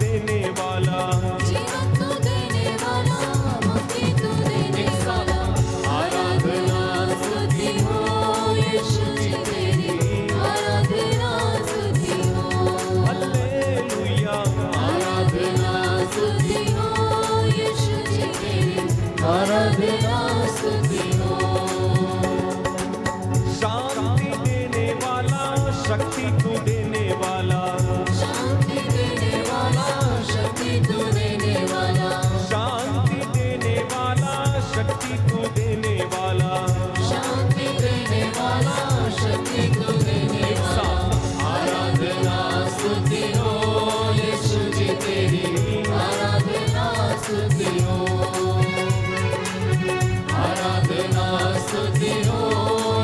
देने वाला, जीवन तू देने वाला, मुक्ति तू देने वाला। आराधना स्तुति हो यीशु जी तेरी, आराधना स्तुति हो। हालेलुया। आराधना स्तुति हो यीशु जी तेरी, आराधना स्तुति हो। शांति देने वाला, शक्ति तू देने वाला, शांति देने वाला, शक्ति तू देने वाला। शांति देने वाला, शक्ति तू देने वाला, शांति देने वाला, शक्ति तू देने वाला। आराधना स्तुति हो यीशु जी तेरी, आराधना स्तुति हो। आराधना स्तुति हो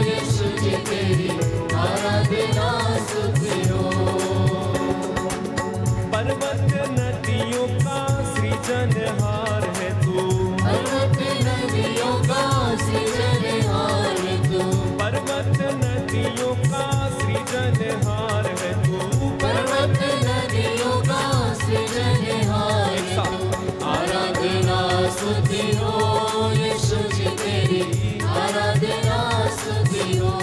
यीशु जी तेरी, आराधना स्तुति हो। पर्वत नदियों का सृजनहार है तू, पर्वत नदियों का सृजनहार तू, पर्वत नदियों का सृजनहार है तू, पर्वत नदियों का सृजनहार तू। आराधना स्तुति हो यीशु जी तेरी, आराधना स्तुति हो।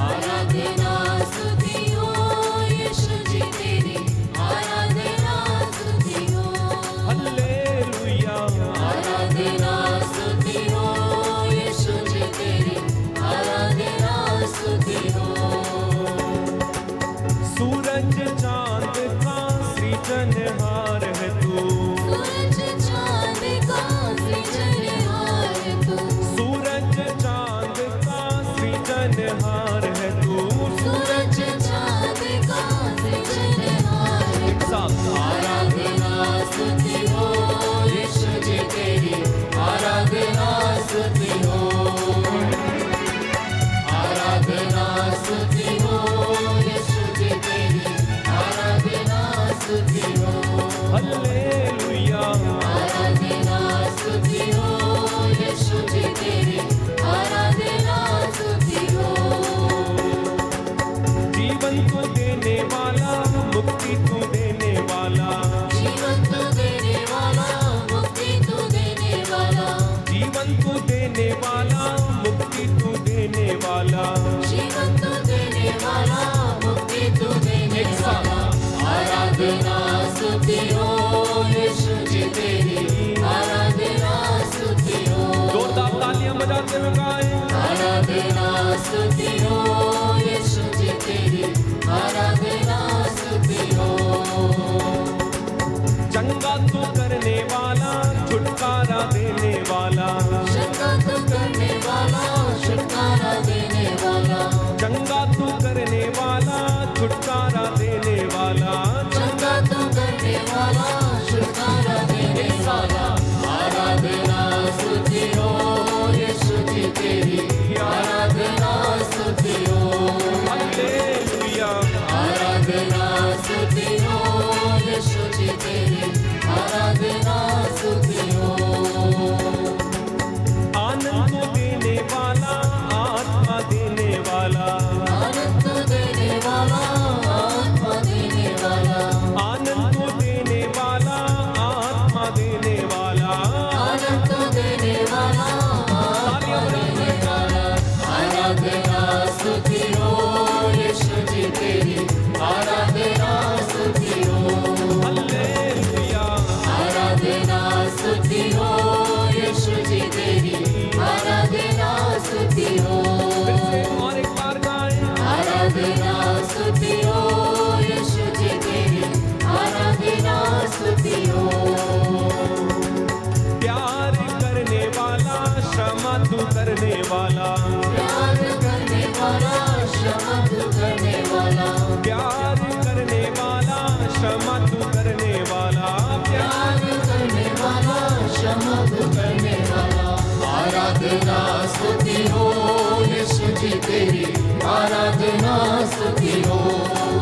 आराधना स्तुति हो यीशु जी तेरी, आराधना स्तुति हो। हालेलुया। आराधना स्तुति हो यीशु जी तेरी, आराधना स्तुति हो। सूरज चांद का सृजनहार है तू, सूरज चांद का सृजनहार तू, सूरज चांद का सृजनहार है तू। सूरज चांद का सृजनहार एक साथ आराधना स्तुति हो यीशु जी तेरी, आराधना स्तुति हो। आराधना स्तुति हो यीशु जी तेरी, आराधना स्तुति हो। हालेलुया। आराधना स्तुति हो यीशु जी तेरी, आराधना स्तुति हो। जीवन को देने वाला, मुक्ति तू देने वाला, जीवन तू देने वाला, मुक्ति तू देने वाला। जीवन को देने वाला, मुक्ति तू देने वाला, जीवन तू देने वाला, मुक्ति तू देने वाला। आराधना स्तुति हो यीशु जी तेरी, आराधना स्तुति हो। जोरदार तालियां बजाते हुए गाएं। आराधना स्तुति हो यीशु जी तेरी, आराधना स्तुति हो। चंगा तू करने वाला, छुटकारा देने वाला, चंगा तू करने वाला, छुटकारा देने वाला। चंगा तू करने वाला, छुटकारा देने वाला, चंगा तू करने वाला, छुटकारा देने वाला। आराधना स्तुति हो यीशु जी तेरी, आराधना स्तुति हो। हालेलुया। आराधना स्तुति हो यीशु जी तेरी, आराधना स्तुति हो। आनंद को देने वाला, आत्मा देने वाला, आनंद देने वाला, आत्मा देने वाला। आनंद को देने वाला, आत्मा देने वाला, आनंद देने वाला, आत्मा देने वाला। आराधना स्तुति हो यीशु जी तेरी, आराधना स्तुति हो। हालेलुया। आराधना स्तुति हो यीशु जी तेरी, आराधना स्तुति हो। फिर से और एक बार गाएं। आराधना स्तुति हो यीशु जी तेरी, आराधना स्तुति हो। प्यार करने वाला, क्षमा तू करने वाला, प्यार करने वाला, क्षमा तू करने वाला। प्यार करने वाला, क्षमा तू करने वाला, प्यार करने वाला, क्षमा तू करने वाला। आराधना स्तुति हो यीशु जी तेरी, आराधना स्तुति हो।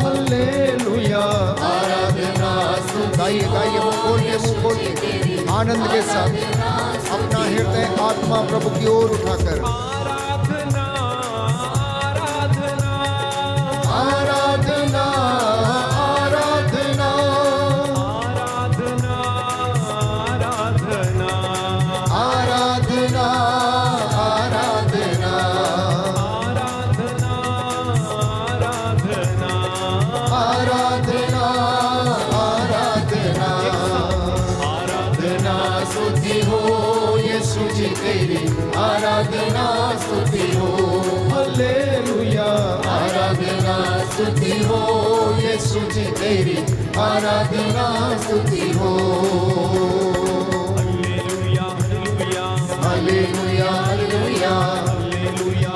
हालेलुया। आराधना स्तुति गाइए गाइए, मुंह खोलिए, मुंह खोलिए, आनंद के साथ अपना हृदय आत्मा प्रभु की ओर उठाकर आराधना, आराधना, आराधना, आराधना, तेरी आराधना स्तुति हो। Hallelujah hallelujah hallelujah hallelujah hallelujah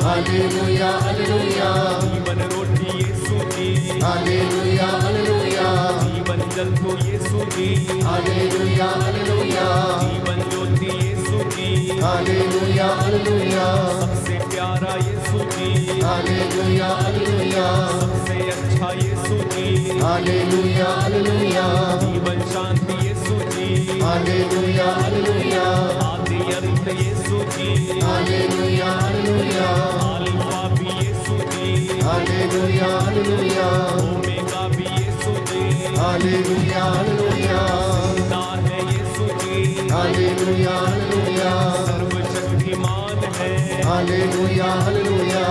hallelujah hallelujah hallelujah जीवन रोटी यीशु जी हालेलुया हालेलुया जीवन जल को यीशु जी हालेलुया हालेलुया जीवन ज्योति यीशु जी हालेलुया हालेलुया सबसे प्यारा यीशु जी हालेलुया हालेलुया सबसे अच्छा यीशु जी हालेलुया हालेलुया जीवन शांति यीशु जी हालेलुया हालेलुया आदि अंत यीशु जी हालेलुया हालेलुया अल्फा भी यीशु जी हालेलुया हालेलुया ओमेगा भी यीशु जी हालेलुया हालेलुया जिंदा है यीशु जी हालेलुया हालेलुया सर्वशक्तिमान है हालेलुया हालेलुया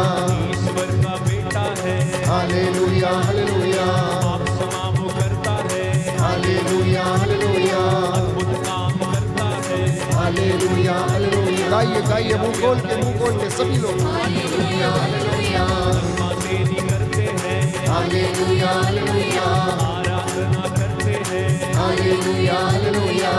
ईश्वर का बेटा है हालेलुया हालेलुया पाप क्षमा वो करता है हालेलुया हालेलुया अद्भुत काम करता है हालेलुया हालेलुया गाइए गाइए मुंह खोल के सभी लोग हालेलुया हालेलुया महिमा तेरी करते हैं हालेलुया हालेलुया आराधना करते हैं हालेलुया हालेलुया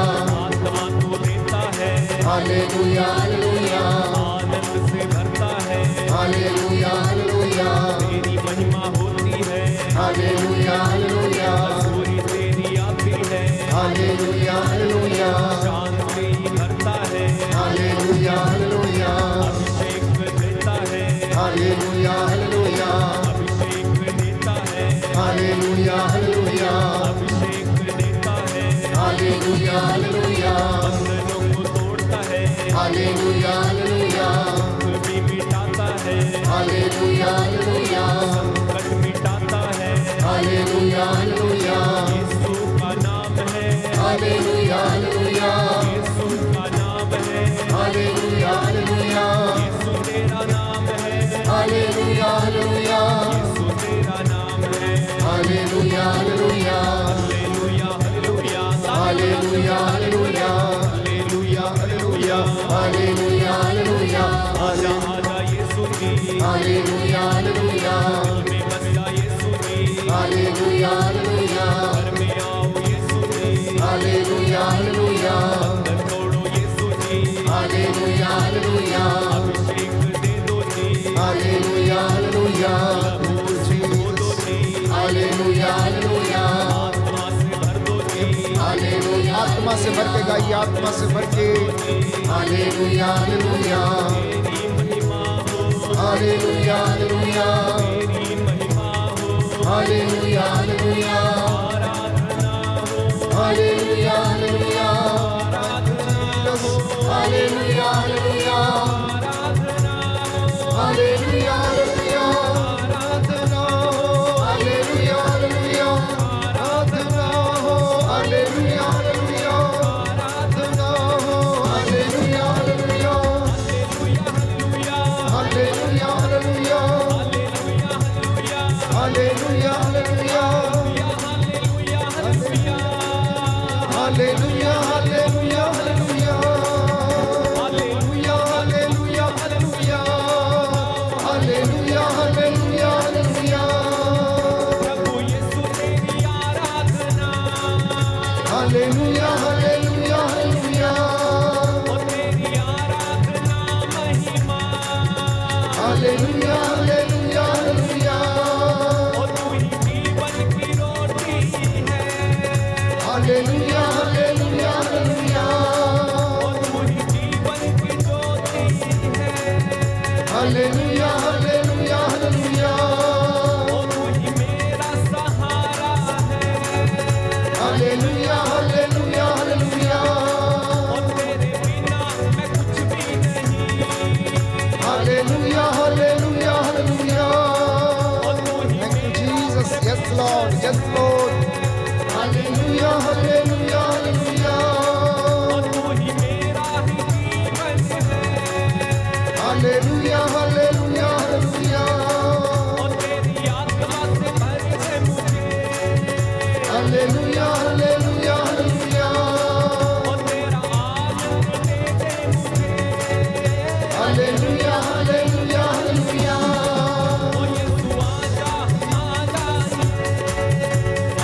आत्मा को देता है हालेलुया हालेलुया आनंद से भरता है हालेलुया हालेलुया तेरी महिमा होती है हालेलुया हालेलुया सूरी तेरी आती है हालेलुया हालेलुया शांति भरता है हालेलुया हालेलुया अभिषेक देता है हालेलुया हालेलुया अभिषेक देता है हालेलुया हालेलुया अभिषेक देता है हालेलुया हालेलुया बंधनों को तोड़ता है हालेलुया हालेलुया दुख भी मिटाता है हालेलुया हालेलुया संकट मिटाता है हालेलुया हालेलुया यीशु का नाम है हालेलुया हालेलुया यीशु का नाम है हालेलुया हालेलुया यीशु तेरा नाम है हालेलुया हालेलुया यीशु तेरा नाम है hallelujah hallelujah hallelujah hallelujah hallelujah hallelujah hallelujah hallelujah hallelujah hallelujah आजा आजा यीशु जी हालेलुया हालेलुया दिल में बस जा यीशु जी हालेलुया हालेलुया घर में आओ यीशु जी हालेलुया हालेलुया अंदर तोड़ो यीशु जी हालेलुया हालेलुया अभिषेक दे दो जी हालेलुया हालेलुया भूल से धो दो जी हालेलुया हालेलुया आत्मा से भर दो जी हालेलुया आत्मा से भर के गाइए आत्मा से भर के हालेलुया हालेलुया तेरी महिमा हो हालेलुया हालेलुया तेरी महिमा हो हालेलुया हालेलुया आराधना हो हालेलुया हालेलुया आराधना हो हालेलुया हालेलुया आराधना हो हालेलुया हालेलुया आराधना हो हालेलुया हालेलुया आराधना हो हालेलुया हालेलुया आराधना हो hallelujah hallelujah hallelujah hallelujah hallelujah hallelujah hallelujah hallelujah hallelujah hallelujah hallelujah hallelujah hallelujah hallelujah hallelujah hallelujah hallelujah प्रभु यीशु तेरी आराधना हालेलुया हालेलुया हालेलुया ओ तेरी आराधना महिमा हालेलुया हालेलुया हालेलुया ओ तू ही जीवन की रोटी है हालेलुया हालेलुया हालेलुया ओ तू ही जीवन की ज्योति है हालेलुया हालेलुया हालेलुया ओ तू ही मेरा सहारा है हालेलुया हालेलुया हालेलुया ओ तेरे बिना मैं कुछ भी नहीं हालेलुया हालेलुया हालेलुया ओ तू ही Thank you Jesus yes Lord hallelujah hallelujah hallelujah ओ तू ही मेरा ही जीवन है हालेलुया हालेलुया हालेलुया ओ तेरी आत्मा से भर दे मुझे हालेलुया हालेलुया हालेलुया ओ तेरा आनंद दे दे मुझे हालेलुया हालेलुया हालेलुया ओ यीशु आजा आजा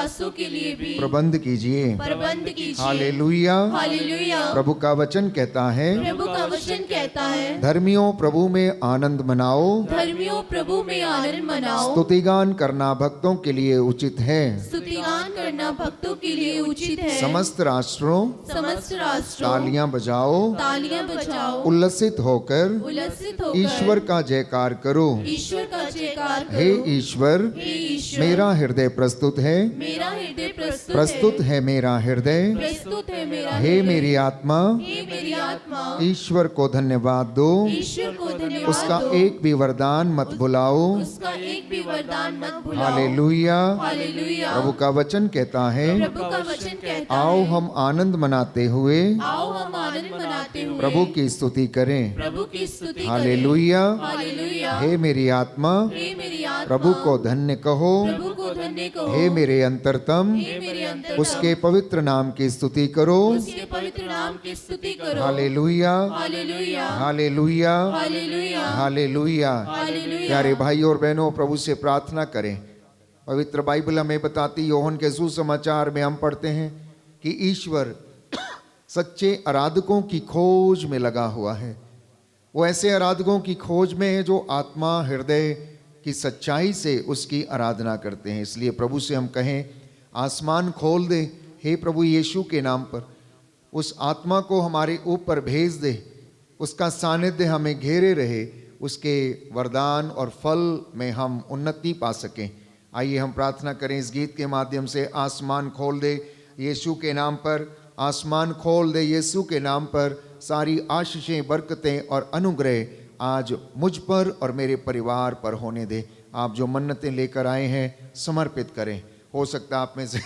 दासों के लिए भी प्रबंध कीजिए। प्रबंध कीजिए। हालेलुया। हालेलुया। प्रभु का वचन कहता है, प्रभु का वचन कहता है, धर्मियों प्रभु में आनंद मनाओ, धर्मियों प्रभु में आनंद मनाओ। स्तुतिगान करना भक्तों के लिए उचित है। स्तुतिगान करना भक्तों के लिए उचित है। समस्त राष्ट्रों समस्त राष्ट्रों तालियां बजाओ, तालियां बजाओ, उल्लसित होकर उल्लसित होकर ईश्वर का जयकार करो। ईश्वर का जयकार करो। हे ईश्वर, हे ईश्वर, मेरा हृदय प्रस्तुत है, मेरा हृदय प्रस्तुत है मेरा हृदय। प्रस्तुत है मेरा हे हृदय। मेरी आत्मा, हे मेरी आत्मा, ईश्वर को धन्यवाद दो। ईश्वर को धन्यवाद उसका दो। एक भी वरदान मत भुलाओ। उसका एक भी वरदान मत भुलाओ। हालेलुया। हालेलुया। प्रभु का वचन कहता है, प्रभु का वचन कहता आओ है, हम आनंद मनाते हुए आओ हम आनंद मनाते हुए प्रभु की स्तुति करें। प्रभु की स्तुति करें। हालेलुया। हालेलुया। हे मेरी आत्मा, हे मेरी आत्मा, प्रभु को धन्य कहो। प्रभु को धन्य कहो। हे मेरे अंतरतम, हे मेरे अंतरतम, उसके पवित्र नाम की स्तुति करो। उसके पवित्र नाम की स्तुति करो। Hallelujah. Hallelujah. Hallelujah. Hallelujah. Hallelujah. Hallelujah. प्यारे भाई और बहनों, प्रभु से प्रार्थना करें। पवित्र बाइबल हमें बताती, यूहन्ना के सुसमाचार में हम पढ़ते हैं कि ईश्वर सच्चे आराधकों की खोज में लगा हुआ है। वो ऐसे आराधकों की खोज में है जो आत्मा हृदय की सच्चाई से उसकी आराधना करते हैं। इसलिए प्रभु से हम कहें, आसमान खोल दे हे प्रभु यीशु के नाम पर, उस आत्मा को हमारे ऊपर भेज दे, उसका सानिध्य हमें घेरे रहे, उसके वरदान और फल में हम उन्नति पा सकें। आइए हम प्रार्थना करें इस गीत के माध्यम से। आसमान खोल दे यीशु के नाम पर, आसमान खोल दे यीशु के नाम पर। सारी आशीषें, बरकतें और अनुग्रह आज मुझ पर और मेरे परिवार पर होने दे। आप जो मन्नतें लेकर आए हैं समर्पित करें। हो सकता है आप में से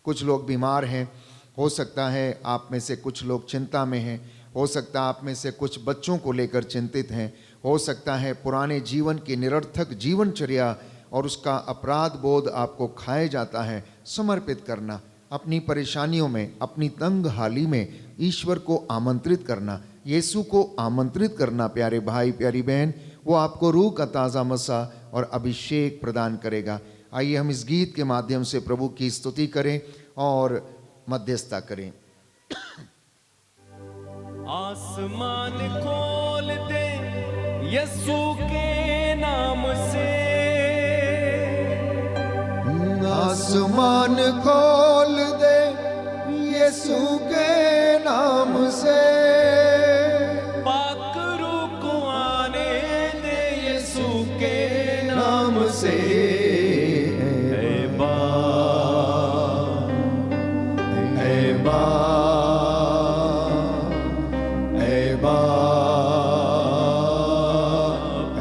कुछ लोग बीमार हैं, हो सकता है आप में से कुछ लोग चिंता में हैं, हो सकता है आप में से कुछ बच्चों को लेकर चिंतित हैं, हो सकता है पुराने जीवन की निरर्थक जीवनचर्या और उसका अपराध बोध आपको खाए जाता है। समर्पित करना, अपनी परेशानियों में, अपनी तंग हाली में ईश्वर को आमंत्रित करना, यीशु को आमंत्रित करना। प्यारे भाई, प्यारी बहन, वो आपको रूह का ताज़ा मसा और अभिषेक प्रदान करेगा। आइए हम इस गीत के माध्यम से प्रभु की स्तुति करें और मध्यस्थता करें। आसमान खोल दे यीशु के नाम से, आसमान खोल दे यीशु के नाम से, पाक रूह को आने दे यीशु के नाम से। ऐ बा, ऐ बा, ऐ बा,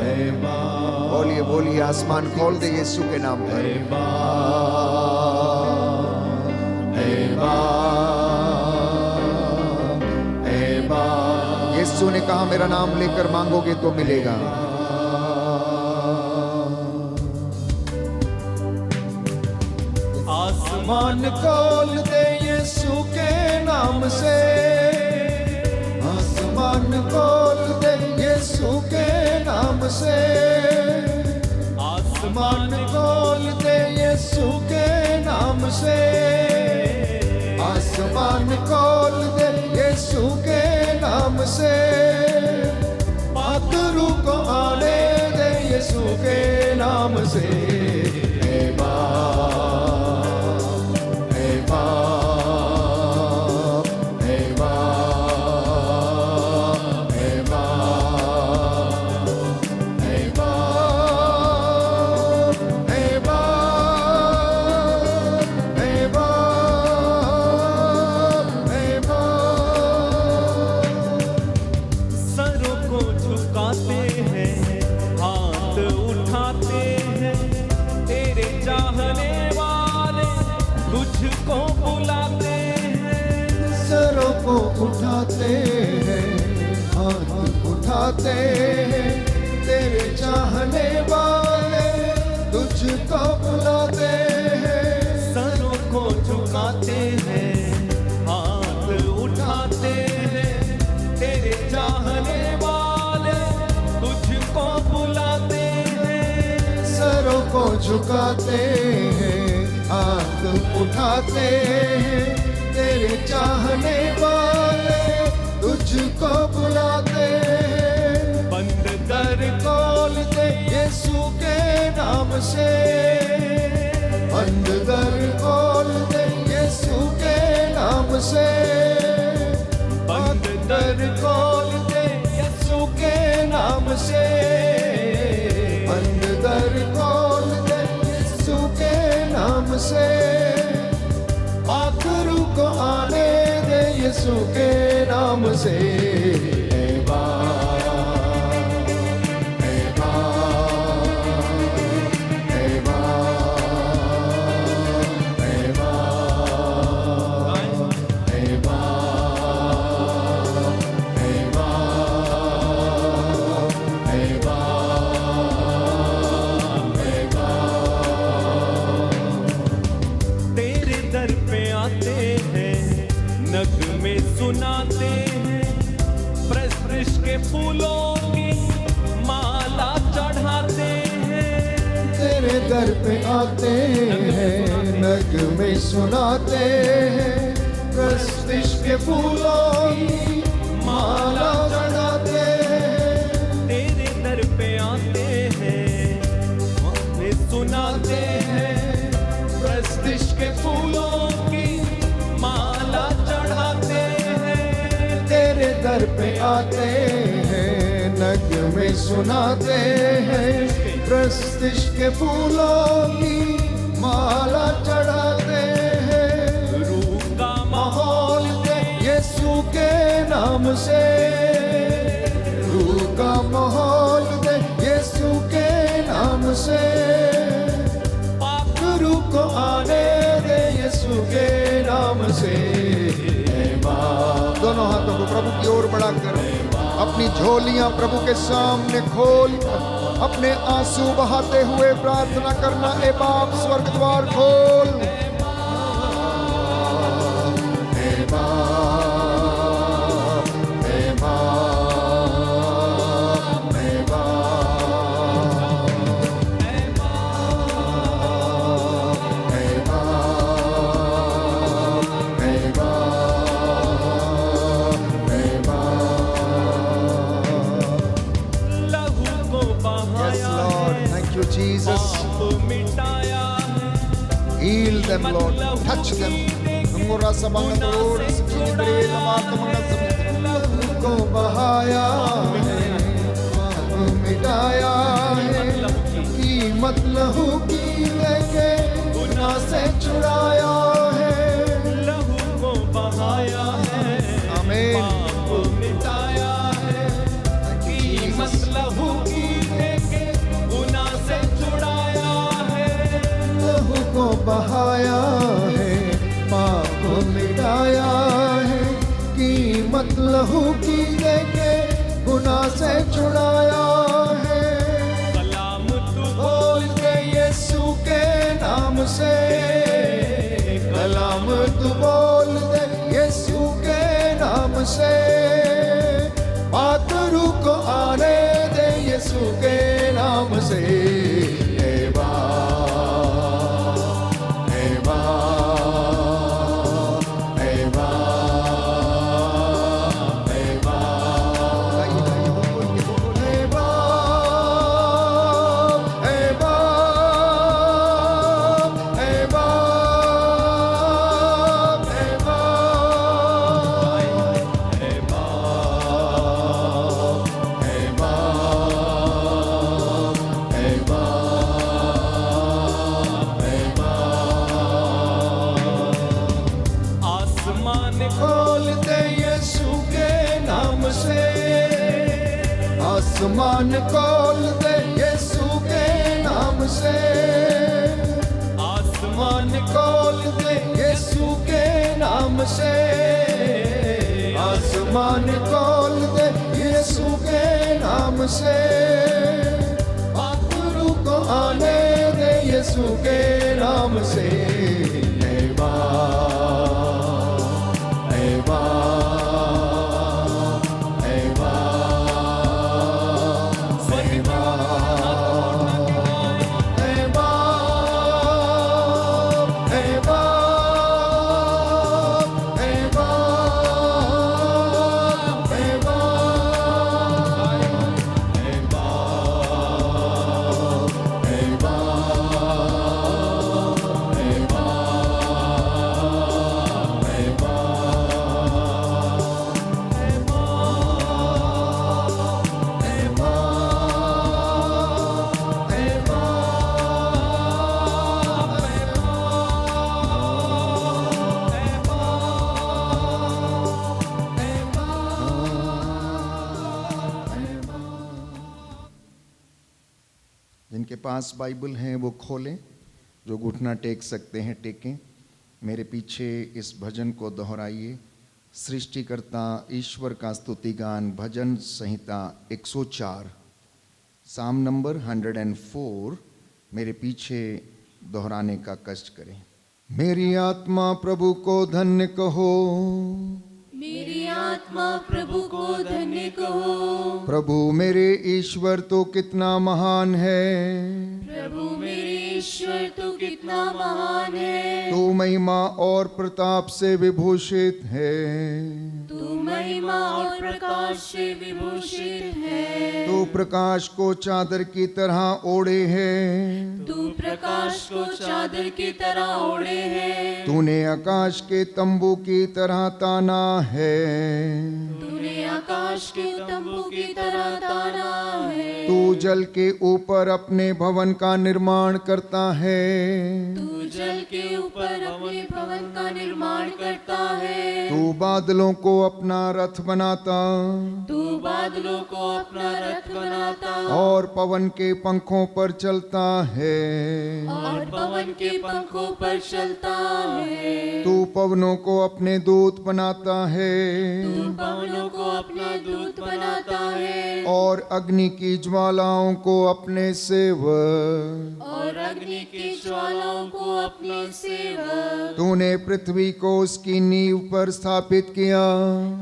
ऐ बा। बोलिए बोलिए, आसमान खोल दे यीशु के नाम पर। यीशु ने कहा, मेरा नाम लेकर मांगोगे तो मिलेगा। आसमान खोल दे यीशु के नाम से, आसमान खोल दे यीशु के नाम से, आसमान खोल दे यीशु के नाम से, आसमान खोल दे यीशु के नाम से, पातरू को आने दे यीशु के नाम से। हे बाप, हे बाप, हे बाप, हे बाप, हे बाप, हे बाप, हे बाप, हे बाप। सरों को झुकाते हैं, हाथ उठाते हैं, तेरे चाहने वाले तुझको बुलाते हैं। सरों को उठाते हैं, हाथ उठाते हैं, तेरे चाहने वाले तुझको बुलाते हैं। सरों को झुकाते हैं, हाथ उठाते हैं, तेरे चाहने वाले तुझको बुलाते हैं। सरों को झुकाते हैं, हाथ उठाते हैं, तेरे चाहने वाले तुझको बुलाते हैं। बंद दर खोल दे यीशु के नाम से, बंद दर खोल दे यीशु के नाम से, बंद दर खोल दे यीशु के नाम से, बंद दर खोल दे यीशु के नाम से, आखिर को आने दे यीशु के नाम से। ऐ बाप, ऐ बाप, ऐ बाप, ऐ बाप, ऐ बाप, ऐ बाप, ऐ बाप, ऐ बाप। तेरे दर पे आते हैं, नगमे सुनाते हैं, प्रस्पृश के फूलों की माला चढ़ाते हैं। तेरे दर पे आते हैं, नगमे सुनाते हैं, प्रस्तिश के फूलों की माला चढ़ाते हैं। तेरे दर पे आते हैं, नगमे सुनाते हैं, प्रस्पृश के फूलों की माला चढ़ाते हैं। तेरे दर पे आते हैं, नगमे सुनाते हैं, प्रस्तिश के फूलों की माला चढ़ाते हैं। रूह का माहौल दे यीशु के नाम से, रूह का माहौल दे यीशु के नाम से, पाक रूह को आने दे यीशु के नाम से। ऐ बाप, दोनों हाथों को प्रभु की ओर बढ़ाकर अपनी झोलियां प्रभु के सामने खोल अपने आंसू बहाते हुए प्रार्थना करना। ऐ बाप, स्वर्ग द्वार खोल। ऐ बाप, ऐ बाप, ऐ बाप, ऐ बाप, ऐ बाप, ऐ बाप। लहू को Yes, बहाया Lord. है, Thank you, Jesus. पाप मिटाया है, Heal them, Lord. Touch them. Ngora sabang Lord, sinibere lamat mga ko bahaya hai, paap mitaya hai, कीमत लहू की लेके गुनाह से छुड़ाया है। लहू को बहाया है, आमीन। पाप मिटाया है, कीमत लहू की लेके गुनाह से छुड़ाया है। लहू को बहाया है, पाप मिटाया है, कीमत लहू की लेके गुनाह से छुड़ाया है। कलाम तू बोल के यीशु के नाम से, कलाम तू बोल दे यीशु के नाम से, पातरू को आने दे यीशु के नाम से। ऐ बाप, ऐ बाप, ऐ बाप, ऐ बाप, ऐ बाप, ऐ बाप, ऐ बाप, ऐ बाप, ऐ बाप, ऐ बाप, ऐ बाप, ऐ बाप। आसमान खोल दे यीशु के नाम से, आसमान खोल दे यीशु के नाम से, आसमान खोल दे यीशु के नाम से, आसमान खोल दे यीशु के नाम से, पाखरू को आने दे यीशु के नाम से। ऐ बाप, ऐ बाप, ऐ बाप, ऐ बाप, ऐ बाप, पास बाइबल है वो खोलें, जो घुटना टेक सकते हैं टेकें। मेरे पीछे इस भजन को दोहराइए। सृष्टिकर्ता ईश्वर का स्तुति गान, भजन संहिता 104, साम नंबर 104। मेरे पीछे दोहराने का कष्ट करें। मेरी आत्मा प्रभु को धन्य कहो, मेरी आत्मा प्रभु को धन्य कहो। प्रभु मेरे ईश्वर तो कितना महान है, प्रभु मेरे ईश्वर तो कितना महान है। तू महिमा और प्रताप से विभूषित है, तू महिमा और प्रकाश से विभूषित है। तू प्रकाश को चादर की तरह ओढ़े है, तू प्रकाश को चादर की तरह ओढ़े है। तूने आकाश के तंबू की तरह ताना है, तूने आकाश के तंबू की तरह ताना है। तू जल के ऊपर अपने भवन का निर्माण करता है, तू जल के ऊपर अपने भवन का निर्माण करता है। तू बादलों को अपना रथ बनाता, तू बादलों को अपना रथ बनाता, और पवन के पंखों पर चलता है, और पवन के पंखों पर चलता है। तू पवनों को अपने दूत बनाता है, तू पवनों को अपना दूत बनाता है। और अग्नि की ज्वालाओं को अपने सेवक, और अग्नि की ज्वालाओं को अपने सेवक। तूने पृथ्वी को उसकी नींव पर स्थापित किया,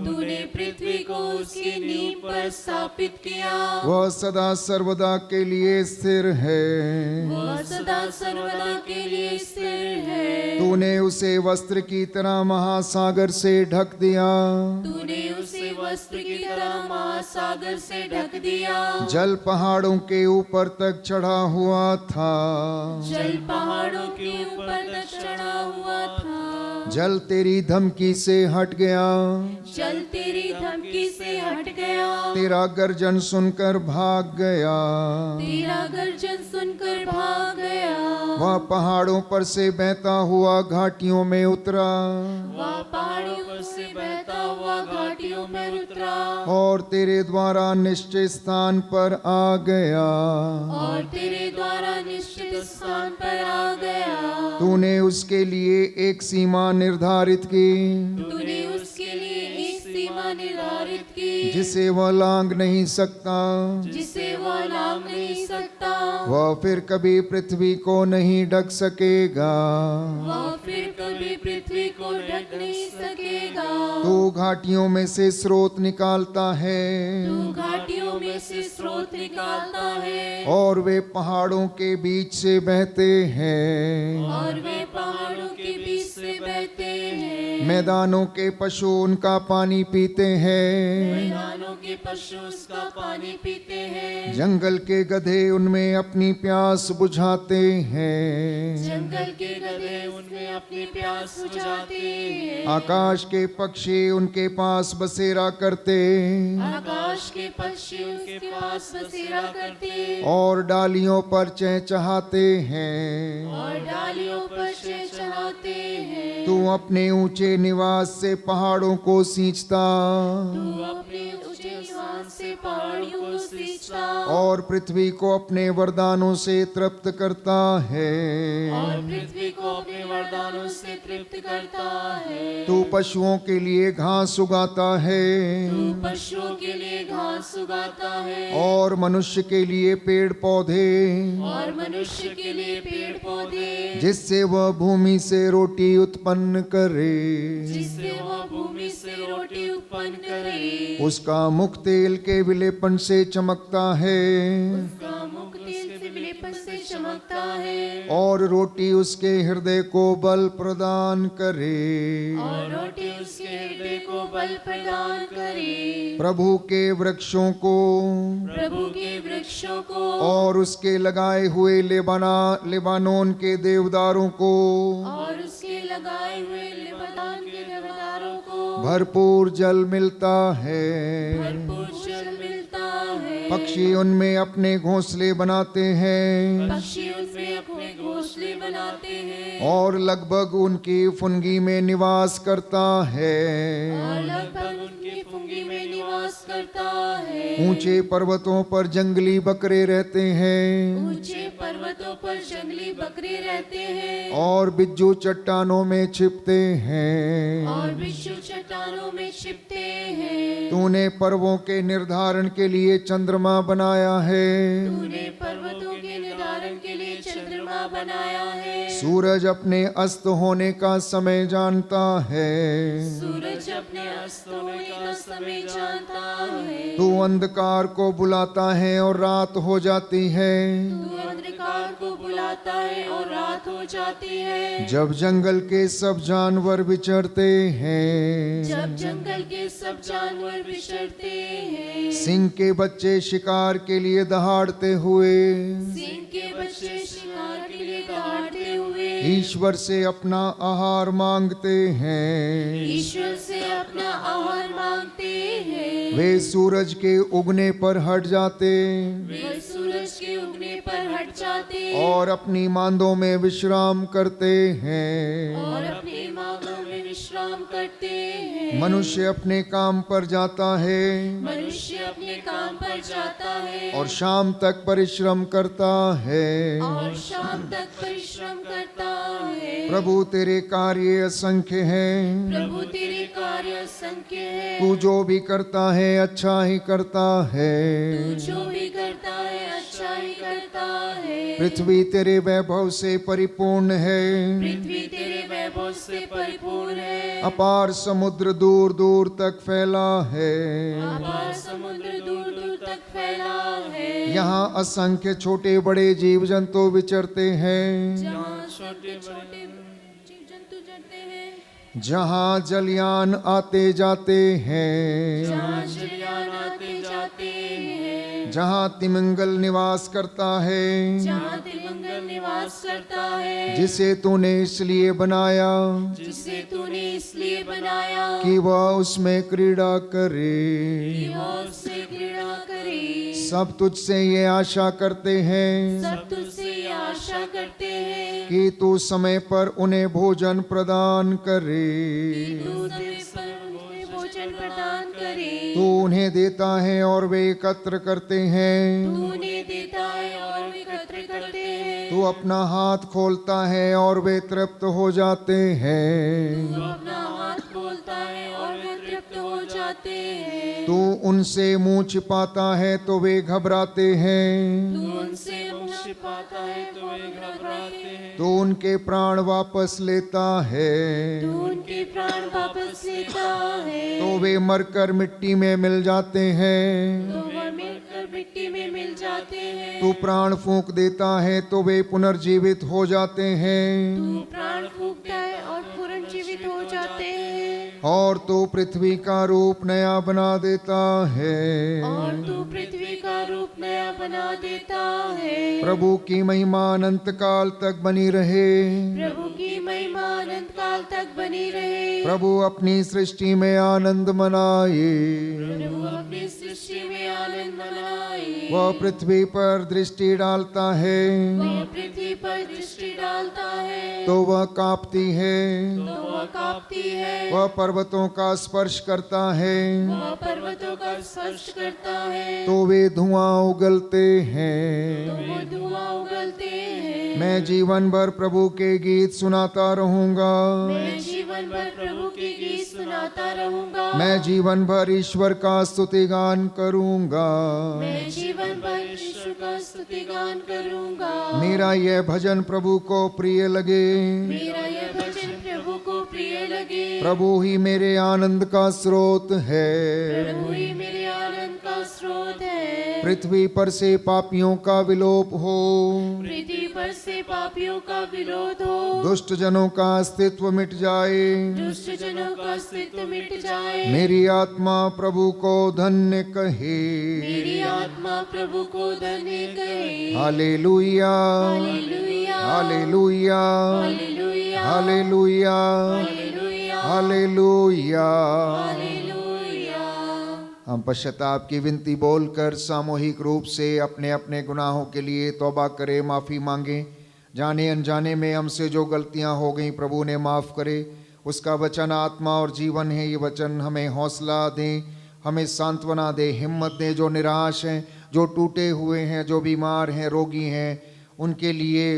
तूने पृथ्वी को उसकी नींव पर स्थापित किया। वह सदा सर्वदा के लिए स्थिर है, वह सदा सर्वदा के लिए स्थिर है। तूने उसे वस्त्र की तरह महासागर से ढक दिया, तूने उसे वस्त्र की तरह महासागर से ढक दिया। जल पहाड़ों के ऊपर तक चढ़ा हुआ था, जल पहाड़ों के ऊपर तक चढ़ा हुआ था। जल तेरी धमकी से हट गया, जल तेरी धमकी से हट गया। तेरा गर्जन सुनकर भाग गया, तेरा गर्जन सुनकर भाग गया। वह पहाड़ों पर से बहता हुआ घाटियों में उतरा, वह पहाड़ों पर से बहता हुआ घाटियों में उतरा। और तेरे द्वारा निश्चित स्थान पर आ गया, और तेरे द्वारा निश्चित स्थान पर आ गया। तूने उसके लिए एक सीमा निर्धारित की, तूने उसके लिए एक सीमा निर्धारित की, जिसे वह लांघ नहीं सकता, जिसे वह लांघ नहीं सकता। वह फिर कभी पृथ्वी को नहीं ढक सकेगा। वह फिर कभी पृथ्वी को ढक नहीं सकेगा। तू घाटियों में से स्रोत निकालता है, तू घाटियों में से स्रोत निकालता है। और वे पहाड़ों के बीच से बहते हैं, और वे पहाड़ों के बीच से बहते हैं। मैदानों के पशु उनका पानी पीते हैं, मैदानों के पशु उसका पानी पीते हैं। जंगल के गधे उनमें अपनी प्यास बुझाते हैं, जंगल के गधे उनमें अपनी प्यास बुझाते हैं। आकाश के पक्षी उनके पास बसेरा करते, आकाश के पक्षी उसके पास बसेरा करते, और डालियों पर चहचहाते हैं। और डालियों पर चहचहाते हैं। तू अपने ऊंचे निवास से पहाड़ों को सींचता, तू अपने ऊंचे निवास से पहाड़ियों को सींचता, और पृथ्वी को अपने वरदानों से तृप्त करता है। और पृथ्वी को अपने वरदानों से तृप्त करता है। तू पशुओं के लिए घास उगाता है, तू पशुओं के लिए घास उगाता है। और मनुष्य के लिए पेड़ पौधे, और मनुष्य के लिए पेड़ पौधे, जिससे वह भूमि से रोटी उत्पन्न करे। जिससे वह भूमि से रोटी उत्पन्न करे। उसका मुख तेल के विलेपन से चमकता है, उसका मुख तेल से विलेपन से चमकता है। और रोटी उसके हृदय को बल प्रदान करे। और रोटी उसके हृदय को बल प्रदान करे। प्रभु के वृक्षों को, प्रभु के वृक्षों को, और उसके लगाए हुए लेबानोन के देवदारों को, और उसके लगाए हुए लेबानोन के देवदारों को भरपूर जल मिलता है। भरपूर जल मिलता है। पक्षी उनमें अपने घोंसले बनाते हैं, पक्षी उनमें अपने घोंसले बनाते हैं। और लगभग उनकी फुनगी में निवास करता है। और लगभग उनकी फुनगी में निवास वास करता है। ऊंचे पर्वतों पर जंगली बकरे रहते हैं ऊंचे पर्वतों पर जंगली बकरे रहते हैं और बिज्जू चट्टानों में छिपते हैं। और बिच्छू चट्टानों में छिपते हैं। तूने पर्वों के निर्धारण के लिए चंद्रमा बनाया है, तूने पर्वतों के निर्धारण के लिए चंद्रमा बनाया है। सूरज अपने अस्त होने का समय जानता है। सूरज अपने अस्त होने का समय जानता है। तू अंधकार को बुलाता है और रात हो जाती है। तू अंधकार को बुलाता है और रात हो जाती है। जब जंगल के सब जानवर विचरते हैं, जब जंगल के सब जानवर विचरते हैं। सिंह के बच्चे शिकार के लिए दहाड़ते हुए सिंह के बच्चे शिकार के लिए दहाड़ते हुए ईश्वर से अपना आहार मांगते हैं। ईश्वर से अपना आहार मांगते हैं। वे सूरज के उगने पर हट जाते वे सूरज के उगने पर हट जाते और अपनी मांदों में विश्राम करते हैं। और अपने मांगों में विश्राम करते हैं। मनुष्य अपने काम पर जाता है मनुष्य अपने काम पर जाता है और शाम तक परिश्रम करता है। और शाम तक परिश्रम करता है। प्रभु तेरे कार्य असंख्य हैं, प्रभु तेरे कार्य असंख्य है। तू जो भी करता है अच्छा ही करता है। तू जो भी करता है अच्छा ही करता है। पृथ्वी तेरे वैभव से परिपूर्ण है, पृथ्वी तेरे वैभव से परिपूर्ण है। अपार समुद्र दूर दूर तक फैला है। अपार समुद्र दूर दूर तक फैला है। यहाँ असंख्य छोटे बड़े जीव जंतु विचरते हैं। जहाँ छोटे छोटे जीव जंतु चरते हैं। जहाँ जलयान आते जाते हैं। जहाँ जलयान आते जाते हैं। जहाँ तिमिंगल निवास करता है, जहाँ तिमिंगल निवास करता है। जिसे तूने इसलिए बनाया जिसे तूने इसलिए बनाया कि वह उसमें क्रीड़ा करे। कि वह उससे क्रीड़ा करे। सब तुझसे ये आशा करते हैं सब तुझसे ये आशा करते हैं कि तू समय पर उन्हें भोजन प्रदान करे। तू समय पर उन्हें भोजन प्रदान करे। तू उन्हें देता है और वे एकत्र करते हैं। तू उन्हें देता है और वे एकत्र करते हैं। तू अपना हाथ खोलता है और वे तृप्त हो जाते हैं। तू अपना हाथ खोलता है और वे तृप्त हो जाते हैं। तू उनसे मुंह छिपाता है तो वे घबराते हैं। तू उनसे मुँह छिपाता है तो वे घबराते हैं। तू उनके प्राण वापस लेता है तू उनके प्राण वापस लेता है। तो वे मरकर मिट्टी में मिल जाते हैं। तो वह मिलकर मिट्टी में मिल जाते हैं। तू प्राण फूंक देता है तो वे पुनर्जीवित हो जाते हैं। तू प्राण फूंकता है और पुनर्जीवित हो जाते हैं। और तू पृथ्वी का रूप नया बना देता है। और तू पृथ्वी का रूप नया बना देता है। प्रभु की महिमा अनंत काल तक बनी रहे। प्रभु की महिमा अनंत काल तक बनी रहे। प्रभु अपनी सृष्टि में आनंद मनाए। प्रभु अपनी सृष्टि में आनंद मनाए। वह पृथ्वी पर दृष्टि डालता है वह पृथ्वी पर दृष्टि डालता है तो वह कांपती है। तो वह कांपती है। वह पर्वतों का स्पर्श करता है वह पर्वतों का स्पर्श करता है तो वे धुआं उगलते हैं। तो वो धुआं उगलते हैं। मैं जीवन भर प्रभु के गीत सुनाता रहूंगा। मैं जीवन भर प्रभु के गीत सुनाता रहूंगा। मैं जीवन भर ईश्वर का स्तुति गान करूंगा। मैं जीवन भर ईश्वर का स्तुति गान करूंगा। मेरा यह भजन प्रभु को प्रिय लगे। मेरा यह भजन प्रभु को प्रिय लगे। प्रभु ही मेरे आनंद का स्रोत है। प्रभु ही मेरे आनंद का स्रोत है। पृथ्वी पर से पापियों का विलोप हो। पृथ्वी पर से पापियों का विरोध हो। दुष्ट जनों का अस्तित्व मिट जाए। दुष्ट जनों का अस्तित्व मिट जाए। मेरी आत्मा प्रभु को धन्य कहे। मेरी आत्मा प्रभु को धन्य कहे। Hallelujah, hallelujah, hallelujah, hallelujah, hallelujah, hallelujah, hallelujah. Hallelujah. हम पश्चाताप की विनती बोलकर सामूहिक रूप से अपने अपने गुनाहों के लिए तौबा करें, माफ़ी मांगें। जाने अनजाने में हमसे जो गलतियां हो गई प्रभु ने माफ़ करे। उसका वचन आत्मा और जीवन है। ये वचन हमें हौसला दें, हमें सांत्वना दे, हिम्मत दे। जो निराश हैं, जो टूटे हुए हैं, जो बीमार हैं, रोगी हैं, उनके लिए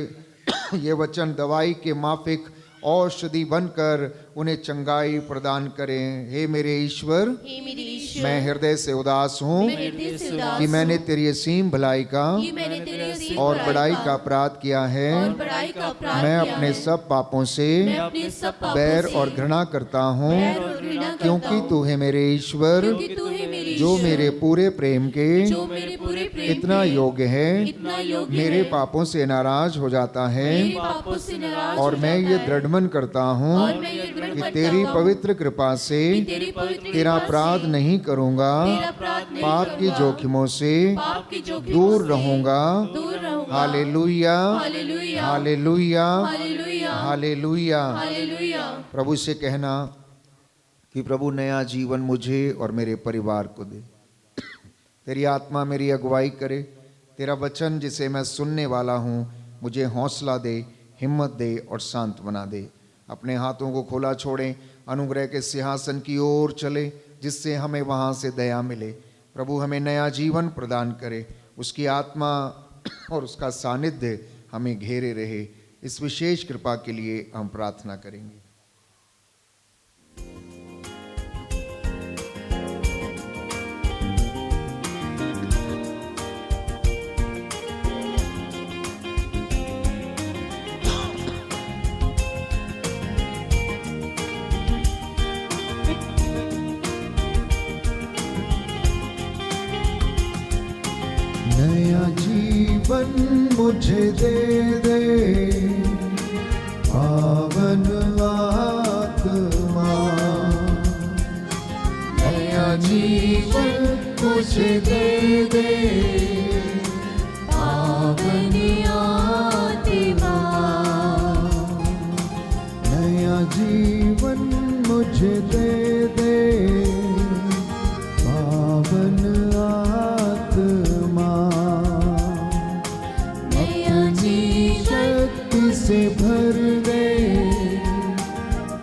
ये वचन दवाई के माफिक औषधि बनकर उन्हें चंगाई प्रदान करें। हे मेरे ईश्वर, हे मेरे ईश्वर, मैं हृदय से उदास हूँ मैं हृदय से उदास कि मैंने हूँ तेरी असीम भलाई का कि मैंने तेरे असीम और बड़ाई बड़ाई का अपराध किया है। और बड़ाई का अपराध मैं किया अपने है। सब पापों से मैं अपने सब पापों बैर से और घृणा करता हूँ, बैर और घृणा करता क्योंकि हूँ। तू है मेरे ईश्वर, क्योंकि तू है मेरे जो ईश्वर, मेरे पूरे प्रेम के जो मेरे पूरे प्रेम इतना के योग्य है, इतना योग्य मेरे है, पापों से नाराज हो जाता है। मेरे पापों से नाराज और हो मैं जाता ये है। दृढ़मन करता हूँ और मैं ये दृढ़ कि करता तेरी हूँ पवित्र कृपा से कि तेरी पवित्र तेरा कृपा अपराध से नहीं करूँगा, तेरा अपराध नहीं पाप की करूँगा, जोखिमों से पाप की जोखिमों दूर से रहूँगा। दूर रहूँगा। Hallelujah, hallelujah, hallelujah, hallelujah, hallelujah. Hallelujah. प्रभु से कहना कि प्रभु नया जीवन मुझे और मेरे परिवार को दे। तेरी आत्मा मेरी अगुवाई करे। तेरा वचन जिसे मैं सुनने वाला हूँ मुझे हौसला दे, हिम्मत दे और सांत्वना दे। अपने हाथों को खोला छोड़ें, अनुग्रह के सिंहासन की ओर चले, जिससे हमें वहाँ से दया मिले। प्रभु हमें नया जीवन प्रदान करे, उसकी आत्मा और उसका सानिध्य हमें घेरे रहे। इस विशेष कृपा के लिए हम प्रार्थना करेंगे। नया जीवन मुझे दे दे, पावन आत्मा। नया जीवन मुझे दे दे, पावन आत्मा। नया जीवन मुझे दे दे, पावन आत्मा। नया जीवन शक्ति से भर दे,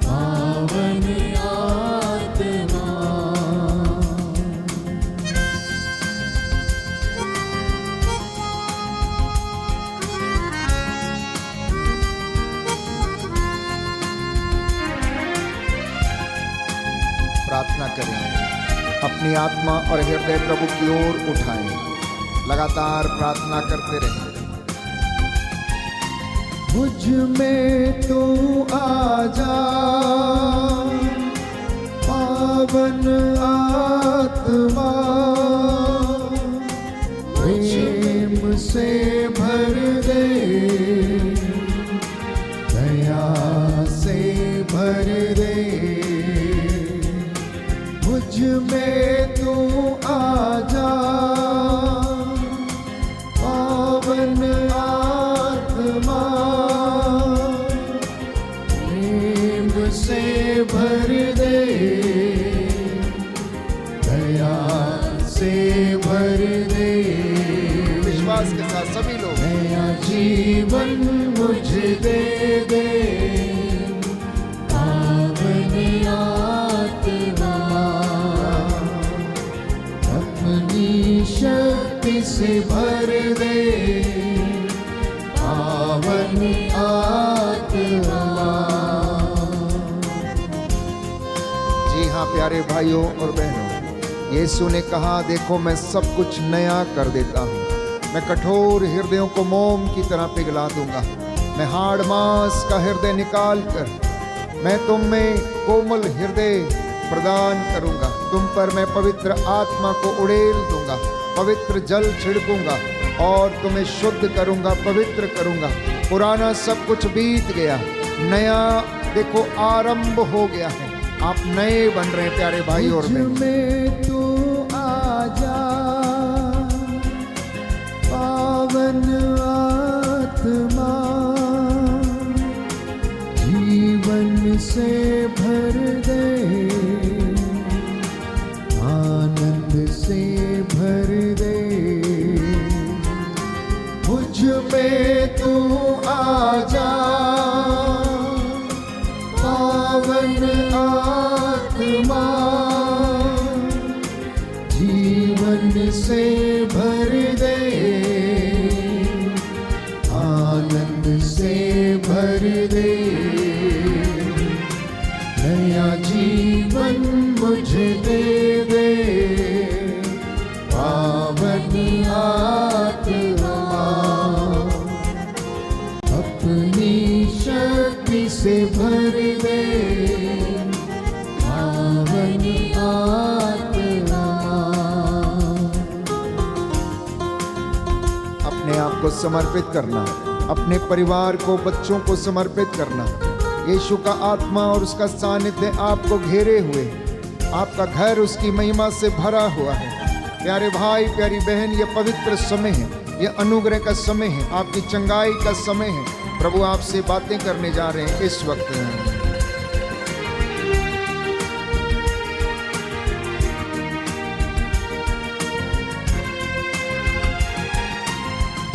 पावन आत्मा। प्रार्थना करें, अपनी आत्मा और हृदय प्रभु की ओर उठाएं, लगातार प्रार्थना करते रहें। मुझ में तू आजा, पावन आत्मा। प्रेम से भर दे, दया से भर दे। मुझ में तू आजा, पावन आत्मा। प्रेम से भर दे, दया से भर दे। विश्वास के साथ सभी लोग। नया जीवन मुझे दे दे, पावन आत्मा। अपनी शक्ति से भर दे, पावन आत्मा। जी हाँ प्यारे भाइयों और बहनों, यीशु ने कहा, देखो मैं सब कुछ नया कर देता हूँ। मैं कठोर हृदयों को मोम की तरह पिघला दूंगा। मैं हाड़ मांस का हृदय निकाल कर मैं तुम में कोमल हृदय प्रदान करूंगा। तुम पर मैं पवित्र आत्मा को उड़ेल दूंगा, पवित्र जल छिड़कूंगा और तुम्हें शुद्ध करूंगा, पवित्र करूंगा। पुराना सब कुछ बीत गया, नया देखो आरंभ हो गया है। आप नए बन रहे हैं प्यारे भाई और बहन। तू आजा, पावन आत्मा। जीवन से भर दे, आनंद से भर दे। मुझ में तू आजा, पावन आत्मा। से भर दे, आनंद से भर दे, नया जीवन मुझे दे दे, पावन आत्मा अपनी शक्ति से भर दे, पावन आत्मा। अपने आप को समर्पित करना, अपने परिवार को, बच्चों को समर्पित करना। यीशु का आत्मा और उसका सानिध्य आपको घेरे हुए, आपका घर उसकी महिमा से भरा हुआ है। प्यारे भाई, प्यारी बहन, ये पवित्र समय है, ये अनुग्रह का समय है, आपकी चंगाई का समय है। प्रभु आपसे बातें करने जा रहे हैं इस वक्त।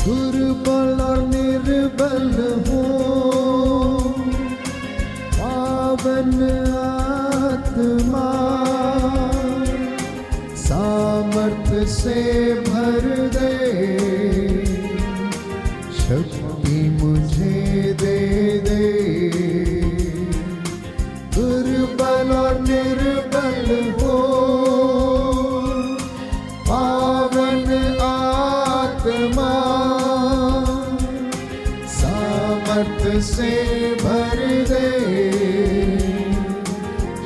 दुर्बल और निर्बल हो, पावन आत्मा सामर्थ्य से भर दे, शक्ति मुझे दे दे। दुर्बल और निर्बल हो, पावन आत्मा सामर्थ्य से भर दे,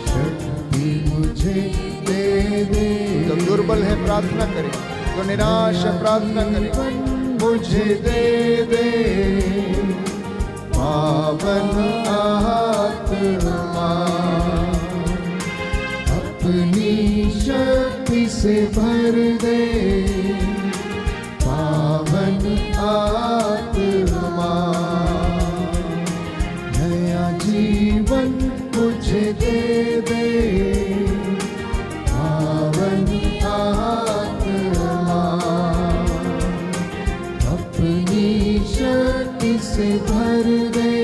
शक्ति मुझे दे दे। जो दुर्बल है प्रार्थना करें, जो निराश है प्रार्थना करें। मुझे दे दे पावन आत्मा, अपनी शक्ति से भर दे, पावन आत्मा, नया जीवन मुझे दे दे, पावन आत्मा, अपनी शक्ति से भर दे,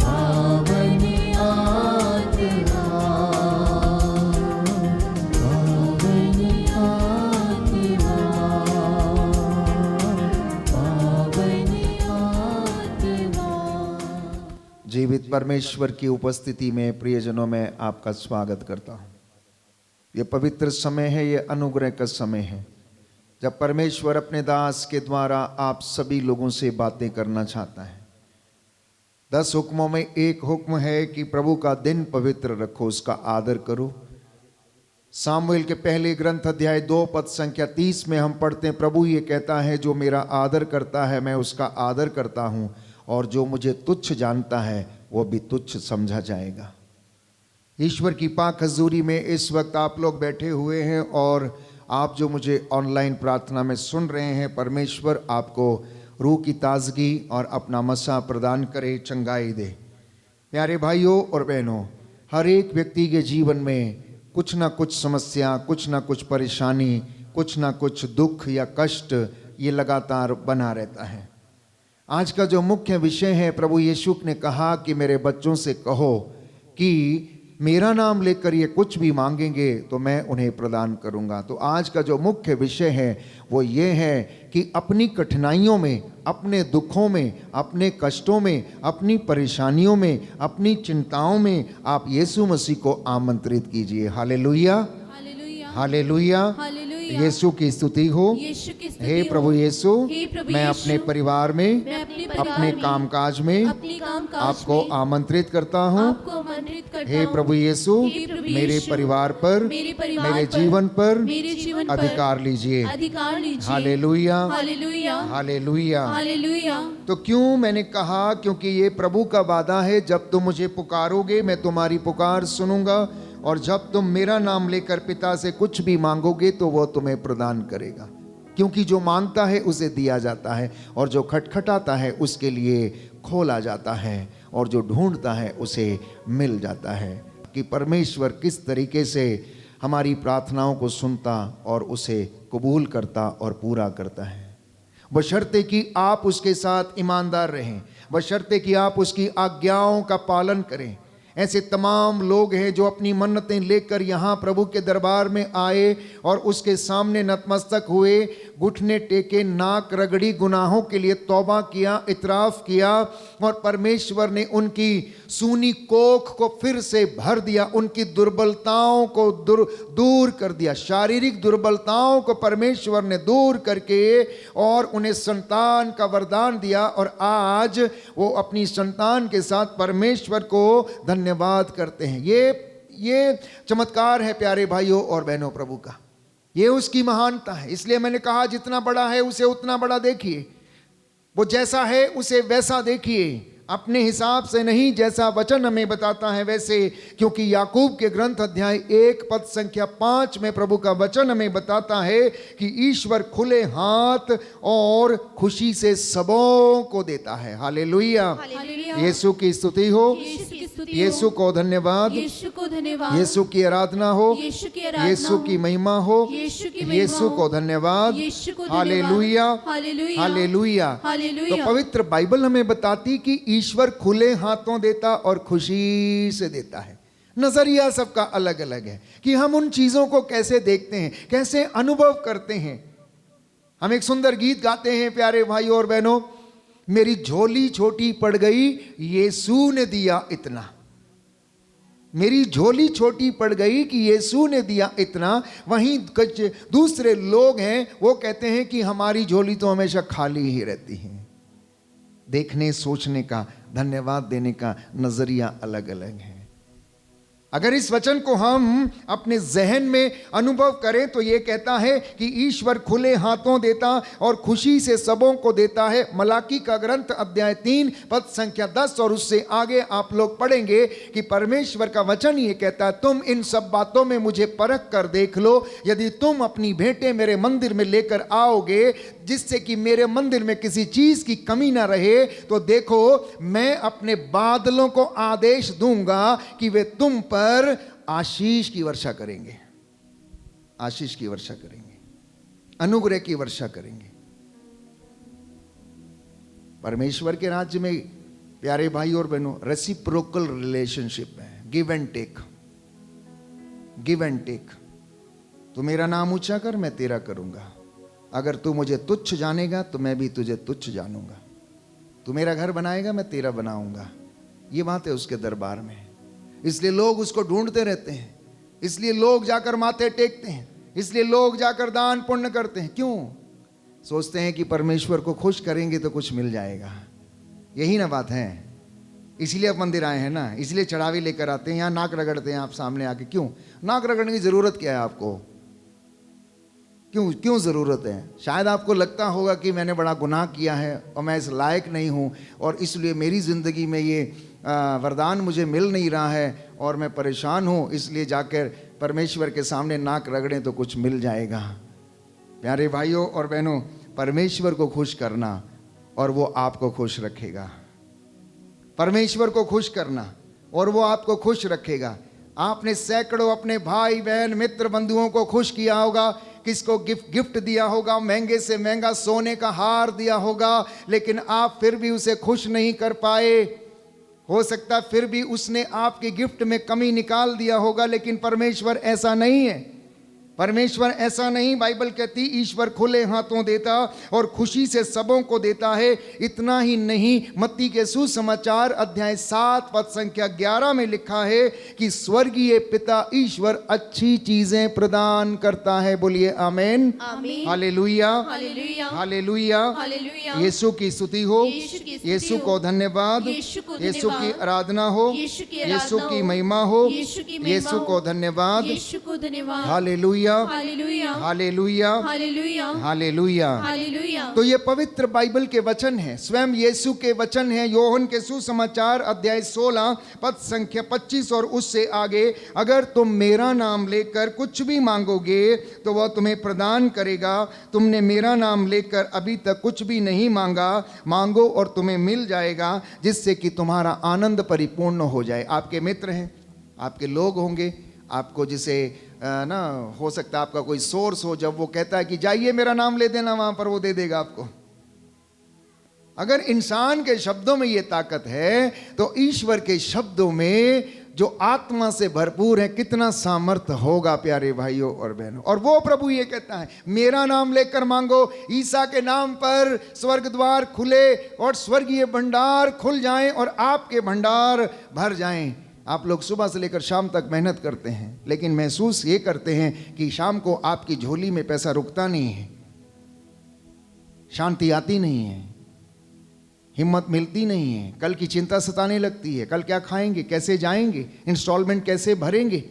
पावन आत्मा, पावन आत्मा, पावन आत्मा। जीवित परमेश्वर की उपस्थिति में प्रियजनों में आपका स्वागत करता हूँ। ये पवित्र समय है, ये अनुग्रह का समय है, जब परमेश्वर अपने दास के द्वारा आप सभी लोगों से बातें करना चाहता है। 10 हुक्मों में एक हुक्म है कि प्रभु का दिन पवित्र रखो, उसका आदर करो। सामुएल के पहले ग्रंथ अध्याय 2 पद संख्या 30 में हम पढ़ते हैं, प्रभु ये कहता है, जो मेरा आदर करता है मैं उसका आदर करता हूँ, और जो मुझे तुच्छ जानता है वो भी तुच्छ समझा जाएगा। ईश्वर की पाक हजूरी में इस वक्त आप लोग बैठे हुए हैं, और आप जो मुझे ऑनलाइन प्रार्थना में सुन रहे हैं, परमेश्वर आपको रूह की ताजगी और अपना मसा प्रदान करे, चंगाई दे। प्यारे भाइयों और बहनों, हर एक व्यक्ति के जीवन में कुछ ना कुछ समस्या, कुछ ना कुछ परेशानी, कुछ ना कुछ दुख या कष्ट ये लगातार बना रहता है। आज का जो मुख्य विषय है, प्रभु यीशु ने कहा कि मेरे बच्चों से कहो कि मेरा नाम लेकर ये कुछ भी मांगेंगे तो मैं उन्हें प्रदान करूंगा। तो आज का जो मुख्य विषय है वो ये है कि अपनी कठिनाइयों में, अपने दुखों में, अपने कष्टों में, अपनी परेशानियों में, अपनी चिंताओं में आप यीशु मसीह को आमंत्रित कीजिए। हालेलुया, हालेलुया, यीशु की स्तुति हो। हे प्रभु यीशु, मैं अपने परिवार में, अपने कामकाज में आपको आमंत्रित करता हूँ। हे प्रभु यीशु, मेरे परिवार पर, मेरे जीवन पर अधिकार लीजिए। Hallelujah, hallelujah. तो क्यों मैंने कहा, क्योंकि ये प्रभु का वादा है, जब तुम मुझे पुकारोगे मैं तुम्हारी पुकार सुनूंगा, और जब तुम मेरा नाम लेकर पिता से कुछ भी मांगोगे तो वो तुम्हें प्रदान करेगा। क्योंकि जो मांगता है उसे दिया जाता है, और जो खटखटाता है उसके लिए खोला जाता है, और जो ढूंढता है उसे मिल जाता है। कि परमेश्वर किस तरीके से हमारी प्रार्थनाओं को सुनता और उसे कबूल करता और पूरा करता है, बशर्ते कि आप उसके साथ ईमानदार रहें, बशर्ते कि आप उसकी आज्ञाओं का पालन करें। ऐसे तमाम लोग हैं जो अपनी मन्नतें लेकर यहाँ प्रभु के दरबार में आए और उसके सामने नतमस्तक हुए, घुटने टेके, नाक रगड़ी, गुनाहों के लिए तौबा किया, इतराफ़ किया और परमेश्वर ने उनकी सूनी कोख को फिर से भर दिया, उनकी दुर्बलताओं को दूर कर दिया, शारीरिक दुर्बलताओं को परमेश्वर ने दूर करके और उन्हें संतान का वरदान दिया। और आज वो अपनी संतान के साथ परमेश्वर को धन्यवाद करते हैं। ये चमत्कार है प्यारे भाइयों और बहनों प्रभु का, ये उसकी महानता है। इसलिए मैंने कहा जितना बड़ा है उसे उतना बड़ा देखिए, वो जैसा है उसे वैसा देखिए, अपने हिसाब से नहीं, जैसा वचन हमें बताता है वैसे। क्योंकि याकूब के ग्रंथ अध्याय 1 पद संख्या 5 में प्रभु का वचन हमें बताता है कि ईश्वर खुले हाथ और खुशी से सबों को देता है। हालेलुया, यीशु की स्तुति हो, यीशु को धन्यवाद, यीशु की आराधना हो, यीशु की महिमा हो, यीशु को धन्यवाद। Hallelujah, hallelujah. तो पवित्र बाइबल हमें बताती कि ईश्वर खुले हाथों देता और खुशी से देता है। नजरिया सबका अलग अलग है कि हम उन चीजों को कैसे देखते हैं, कैसे अनुभव करते हैं। हम एक सुंदर गीत गाते हैं प्यारे भाइयों और बहनों, मेरी झोली छोटी पड़ गई यीशु ने दिया इतना। मेरी झोली छोटी पड़ गई कि यीशु ने दिया इतना। वहीं कुछ दूसरे लोग हैं वो कहते हैं कि हमारी झोली तो हमेशा खाली ही रहती है। देखने, सोचने का, धन्यवाद देने का नजरिया अलग अलग है। अगर इस वचन को हम अपने जहन में अनुभव करें तो ये कहता है कि ईश्वर खुले हाथों देता और खुशी से सबों को देता है। मलाकी का ग्रंथ अध्याय 3 पद संख्या 10 और उससे आगे आप लोग पढ़ेंगे कि परमेश्वर का वचन ये कहता है, तुम इन सब बातों में मुझे परख कर देख लो। यदि तुम अपनी भेंटें मेरे मंदिर में लेकर आओगे जिससे कि मेरे मंदिर में किसी चीज की कमी ना रहे, तो देखो मैं अपने बादलों को आदेश दूंगा कि वे तुम पर आशीष की वर्षा करेंगे, आशीष की वर्षा करेंगे, अनुग्रह की वर्षा करेंगे। परमेश्वर के राज्य में प्यारे भाई और बहनों रेसिप्रोकल रिलेशनशिप है, give and take, give and take. तू मेरा नाम ऊंचा कर, मैं तेरा करूंगा। अगर तू मुझे तुच्छ जानेगा तो मैं भी तुझे तुच्छ जानूंगा। तू मेरा घर बनाएगा, मैं तेरा बनाऊंगा। ये बात है उसके दरबार में। इसलिए लोग उसको ढूंढते रहते हैं, इसलिए लोग जाकर माथे टेकते हैं, इसलिए लोग जाकर दान पुण्य करते हैं। क्यों? सोचते हैं कि परमेश्वर को खुश करेंगे तो कुछ मिल जाएगा। यही ना बात है। इसलिए आप मंदिर आए हैं ना, इसलिए चढ़ावे लेकर आते हैं, यहाँ नाक रगड़ते हैं आप सामने आके। क्यों नाक रगड़ने की जरूरत क्या है आपको? क्यों ज़रूरत है? शायद आपको लगता होगा कि मैंने बड़ा गुनाह किया है और मैं इस लायक नहीं हूँ और इसलिए मेरी ज़िंदगी में ये वरदान मुझे मिल नहीं रहा है और मैं परेशान हूँ, इसलिए जाकर परमेश्वर के सामने नाक रगड़ें तो कुछ मिल जाएगा। प्यारे भाइयों और बहनों, परमेश्वर को खुश करना और वो आपको खुश रखेगा। परमेश्वर को खुश करना और वो आपको खुश रखेगा। आपने सैकड़ों अपने भाई बहन मित्र बंधुओं को खुश किया होगा, किसको गिफ्ट दिया होगा, महंगे से महंगा सोने का हार दिया होगा, लेकिन आप फिर भी उसे खुश नहीं कर पाए। हो सकता है फिर भी उसने आपके गिफ्ट में कमी निकाल दिया होगा, लेकिन परमेश्वर ऐसा नहीं है। परमेश्वर ऐसा नहीं। बाइबल कहती ईश्वर खुले हाथों देता और खुशी से सबों को देता है। इतना ही नहीं, मत्ती के सुसमाचार अध्याय 7 पद संख्या 11 में लिखा है कि स्वर्गीय पिता ईश्वर अच्छी चीजें प्रदान करता है। बोलिए आमीन, हालेलुया, हालेलुया। यीशु की स्तुति हो, यीशु को धन्यवाद, यीशु की आराधना हो, यीशु की महिमा हो, यीशु को धन्यवाद। Hallelujah, hallelujah, hallelujah, hallelujah, hallelujah. तो ये पवित्र बाइबल के वचन हैं, स्वयं यीशु के वचन हैं। योहन के सुसमाचार अध्याय 16 पद संख्या 25 और उससे आगे, अगर तुम मेरा नाम लेकर कुछ भी मांगोगे तो वह तुम्हें प्रदान करेगा। तुमने मेरा नाम लेकर अभी तक कुछ भी नहीं मांगा, मांगो और तुम्हें मिल जाएगा, जिससे कि तुम्हारा आनंद परिपूर्ण हो जाए। आपके मित्र हैं, आपके लोग होंगे, आपको जिसे ना हो सकता है आपका कोई सोर्स हो, जब वो कहता है कि जाइए मेरा नाम ले देना, वहां पर वो दे देगा आपको। अगर इंसान के शब्दों में ये ताकत है तो ईश्वर के शब्दों में जो आत्मा से भरपूर है, कितना सामर्थ्य होगा प्यारे भाइयों और बहनों। और वो प्रभु ये कहता है, मेरा नाम लेकर मांगो, ईसा के नाम पर स्वर्ग द्वार खुले और स्वर्गीय भंडार खुल जाएं और आपके भंडार भर जाएं। आप लोग सुबह से लेकर शाम तक मेहनत करते हैं, लेकिन महसूस ये करते हैं कि शाम को आपकी झोली में पैसा रुकता नहीं है, शांति आती नहीं है, हिम्मत मिलती नहीं है, कल की चिंता सताने लगती है, कल क्या खाएंगे, कैसे जाएंगे, इंस्टॉलमेंट कैसे भरेंगे।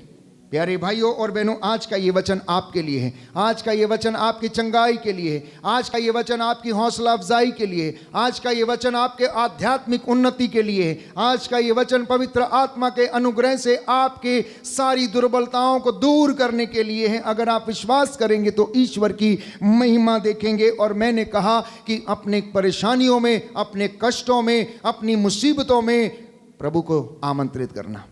प्यारे भाइयों और बहनों, आज का ये वचन आपके लिए है, आज का ये वचन आपकी चंगाई के लिए है, आज का ये वचन आपकी हौसला अफजाई के लिए है, आज का ये वचन आपके आध्यात्मिक उन्नति के लिए है, आज का ये वचन पवित्र आत्मा के अनुग्रह से आपके सारी दुर्बलताओं को दूर करने के लिए है। अगर आप विश्वास करेंगे तो ईश्वर की महिमा देखेंगे। और मैंने कहा कि अपने परेशानियों में, अपने कष्टों में, अपनी मुसीबतों में प्रभु को आमंत्रित करना।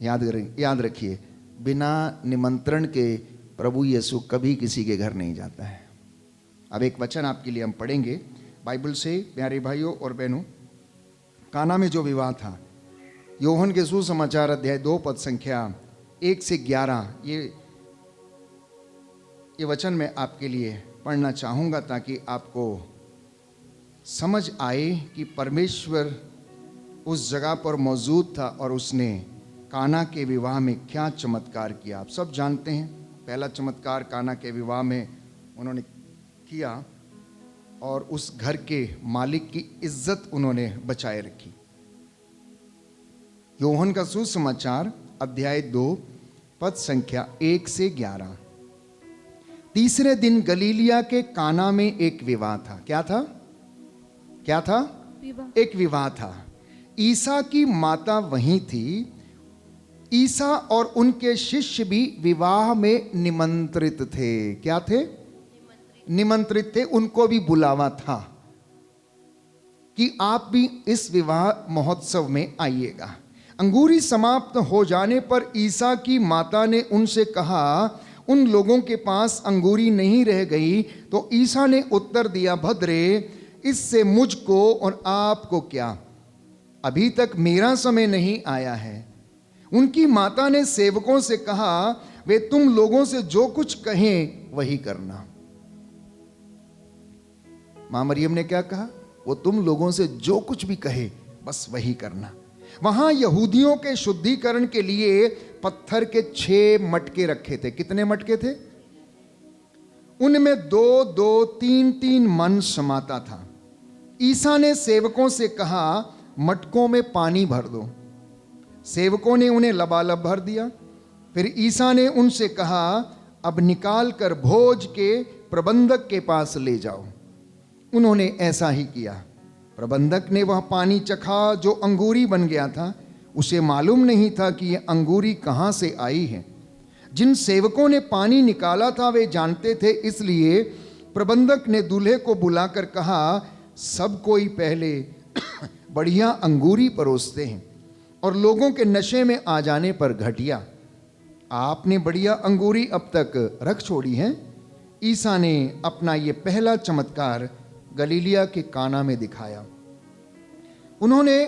याद रखिए, बिना निमंत्रण के प्रभु यीशु कभी किसी के घर नहीं जाता है। अब एक वचन आपके लिए हम पढ़ेंगे बाइबल से प्यारे भाइयों और बहनों। काना में जो विवाह था, यूहन्ना के सुसमाचार अध्याय 2 पद संख्या 1 से 11, ये वचन मैं आपके लिए पढ़ना चाहूँगा ताकि आपको समझ आए कि परमेश्वर उस जगह पर मौजूद था और उसने काना के विवाह में क्या चमत्कार किया। आप सब जानते हैं, पहला चमत्कार काना के विवाह में उन्होंने किया और उस घर के मालिक की इज्जत उन्होंने बचाए रखी। यूहन्ना का सुसमाचार अध्याय 2 पद संख्या 1 से 11। तीसरे दिन गलीलिया के काना में एक विवाह था। क्या था? क्या था? एक विवाह था। ईसा की माता वहीं थी। ईसा और उनके शिष्य भी विवाह में निमंत्रित थे। क्या थे? निमंत्रित थे। उनको भी बुलावा था कि आप भी इस विवाह महोत्सव में आइएगा। अंगूरी समाप्त हो जाने पर ईसा की माता ने उनसे कहा, उन लोगों के पास अंगूरी नहीं रह गई। तो ईसा ने उत्तर दिया, भद्रे, इससे मुझको और आपको क्या? अभी तक मेरा समय नहीं आया है। उनकी माता ने सेवकों से कहा, वे तुम लोगों से जो कुछ कहें वही करना। मां मरियम ने क्या कहा? वो तुम लोगों से जो कुछ भी कहे बस वही करना। वहां यहूदियों के शुद्धिकरण के लिए पत्थर के 6 मटके रखे थे। कितने मटके थे? उनमें 2-2, 3-3 मन समाता था। ईसा ने सेवकों से कहा, मटकों में पानी भर दो। सेवकों ने उन्हें लबालब भर दिया। फिर ईसा ने उनसे कहा, अब निकाल कर भोज के प्रबंधक के पास ले जाओ। उन्होंने ऐसा ही किया। प्रबंधक ने वह पानी चखा जो अंगूरी बन गया था। उसे मालूम नहीं था कि यह अंगूरी कहाँ से आई है। जिन सेवकों ने पानी निकाला था वे जानते थे, इसलिए प्रबंधक ने दूल्हे को बुलाकर कहा, सब कोई पहले बढ़िया अंगूरी परोसते हैं और लोगों के नशे में आ जाने पर घटिया। आपने बढ़िया अंगूरी अब तक रख छोड़ी है। ईसा ने अपना ये पहला चमत्कार गलीलिया के काना में दिखाया। उन्होंने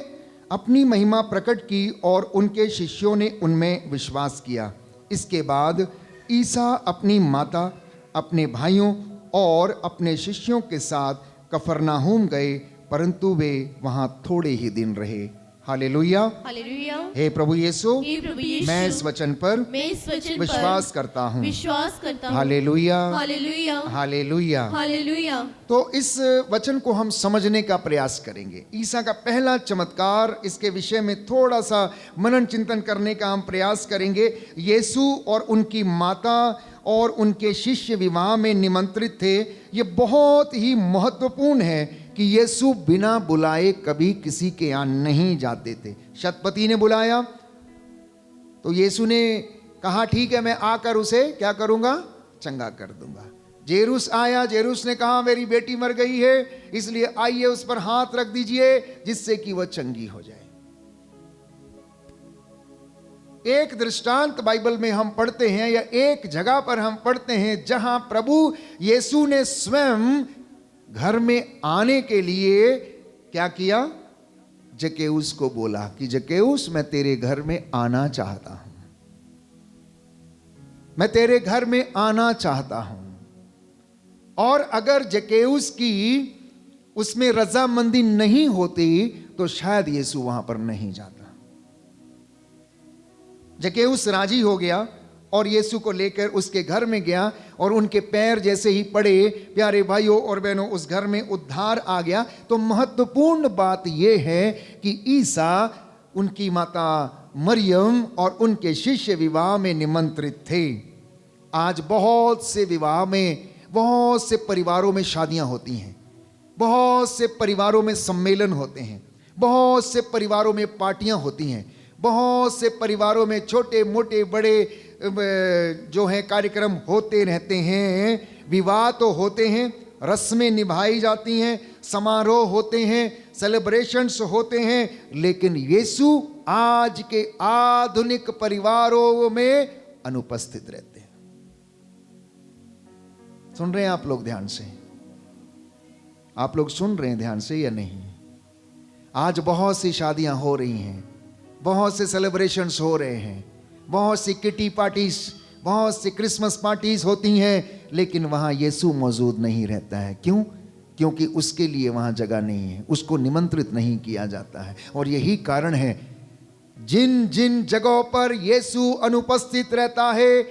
अपनी महिमा प्रकट की और उनके शिष्यों ने उनमें विश्वास किया। इसके बाद ईसा अपनी माता, अपने भाइयों और अपने शिष्यों के साथ कफरनाहूम गए, परंतु वे वहां थोड़े ही दिन रहे। Hallelujah, hallelujah. हे प्रभु यीशु, हे प्रभु यीशु, मैं इस वचन पर विश्वास करता हूँ। Hallelujah, hallelujah, hallelujah, hallelujah. तो इस वचन को हम समझने का प्रयास करेंगे। ईसा का पहला चमत्कार, इसके विषय में थोड़ा सा मनन चिंतन करने का हम प्रयास करेंगे। यीशु और उनकी माता और उनके शिष्य विवाह में निमंत्रित थे। ये बहुत ही महत्वपूर्ण है कि यीशु बिना बुलाए कभी किसी के यहाँ नहीं जाते थे। शतपति ने बुलाया तो यीशु ने कहा, ठीक है, मैं आकर उसे क्या करूँगा? चंगा कर दूंगा। जेरूस आया, जेरूस ने कहा, मेरी बेटी मर गई है, इसलिए आइए उस पर हाथ रख दीजिए जिससे कि वह चंगी हो जाए। एक दृष्टांत बाइबल में हम पढ़ते हैं, या एक जगह पर हम पढ़ते हैं जहां प्रभु यीशु ने स्वयं घर में आने के लिए क्या किया? जक्कैउस को बोला कि जक्कैउस, मैं तेरे घर में आना चाहता हूं, मैं तेरे घर में आना चाहता हूं। और अगर जक्कैउस की उसमें रजामंदी नहीं होती तो शायद यीशु वहां पर नहीं जाता। जक्कैउस राजी हो गया और यीशु को लेकर उसके घर में गया, और उनके पैर जैसे ही पड़े, प्यारे भाइयों और बहनों, उस घर में उद्धार आ गया। तो महत्वपूर्ण बात यह है कि ईसा उनकी माता मरियम और उनके शिष्य विवाह में निमंत्रित थे। आज बहुत से विवाह में, बहुत से परिवारों में शादियां होती हैं, बहुत से परिवारों में सम्मेलन होते हैं, बहुत से परिवारों में पार्टियां होती हैं, बहुत से परिवारों में छोटे मोटे बड़े जो है कार्यक्रम होते रहते हैं। विवाह तो होते हैं, रस्में निभाई जाती हैं, समारोह होते हैं, सेलिब्रेशंस होते हैं, लेकिन यीशु आज के आधुनिक परिवारों में अनुपस्थित रहते हैं। सुन रहे हैं आप लोग ध्यान से? आप लोग सुन रहे हैं ध्यान से या नहीं? आज बहुत सी शादियां हो रही हैं, बहुत से सेलिब्रेशंस हो रहे हैं, बहुत सी किटी पार्टीज, बहुत सी क्रिसमस पार्टीज होती हैं, लेकिन वहां यीशु मौजूद नहीं रहता है। क्यों? क्योंकि उसके लिए वहां जगह नहीं है, उसको निमंत्रित नहीं किया जाता है। और यही कारण है, जिन जिन जगहों पर यीशु अनुपस्थित रहता है,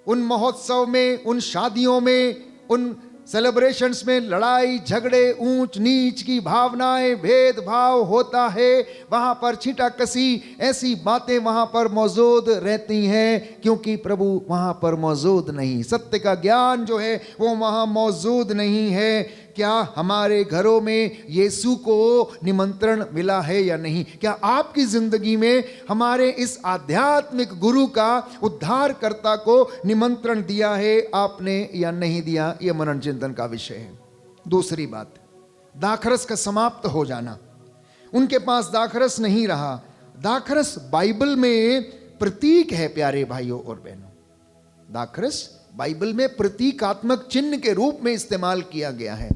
उन महोत्सव में, उन शादियों में, उन सेलिब्रेशंस में लड़ाई झगड़े, ऊंच नीच की भावनाएं, भेदभाव होता है। वहां पर छींटाकशी, ऐसी बातें वहां पर मौजूद रहती हैं, क्योंकि प्रभु वहां पर मौजूद नहीं। सत्य का ज्ञान जो है वो वहां मौजूद नहीं है। क्या हमारे घरों में यीशु को निमंत्रण मिला है या नहीं? क्या आपकी जिंदगी में हमारे इस आध्यात्मिक गुरु का, उद्धारकर्ता को निमंत्रण दिया है आपने या नहीं दिया? यह मनन चिंतन का विषय है। दूसरी बात, दाखरस का समाप्त हो जाना। उनके पास दाखरस नहीं रहा। दाखरस बाइबल में प्रतीक है प्यारे भाइयों और बहनों। दाखरस बाइबल में प्रतीकात्मक चिन्ह के रूप में इस्तेमाल किया गया है।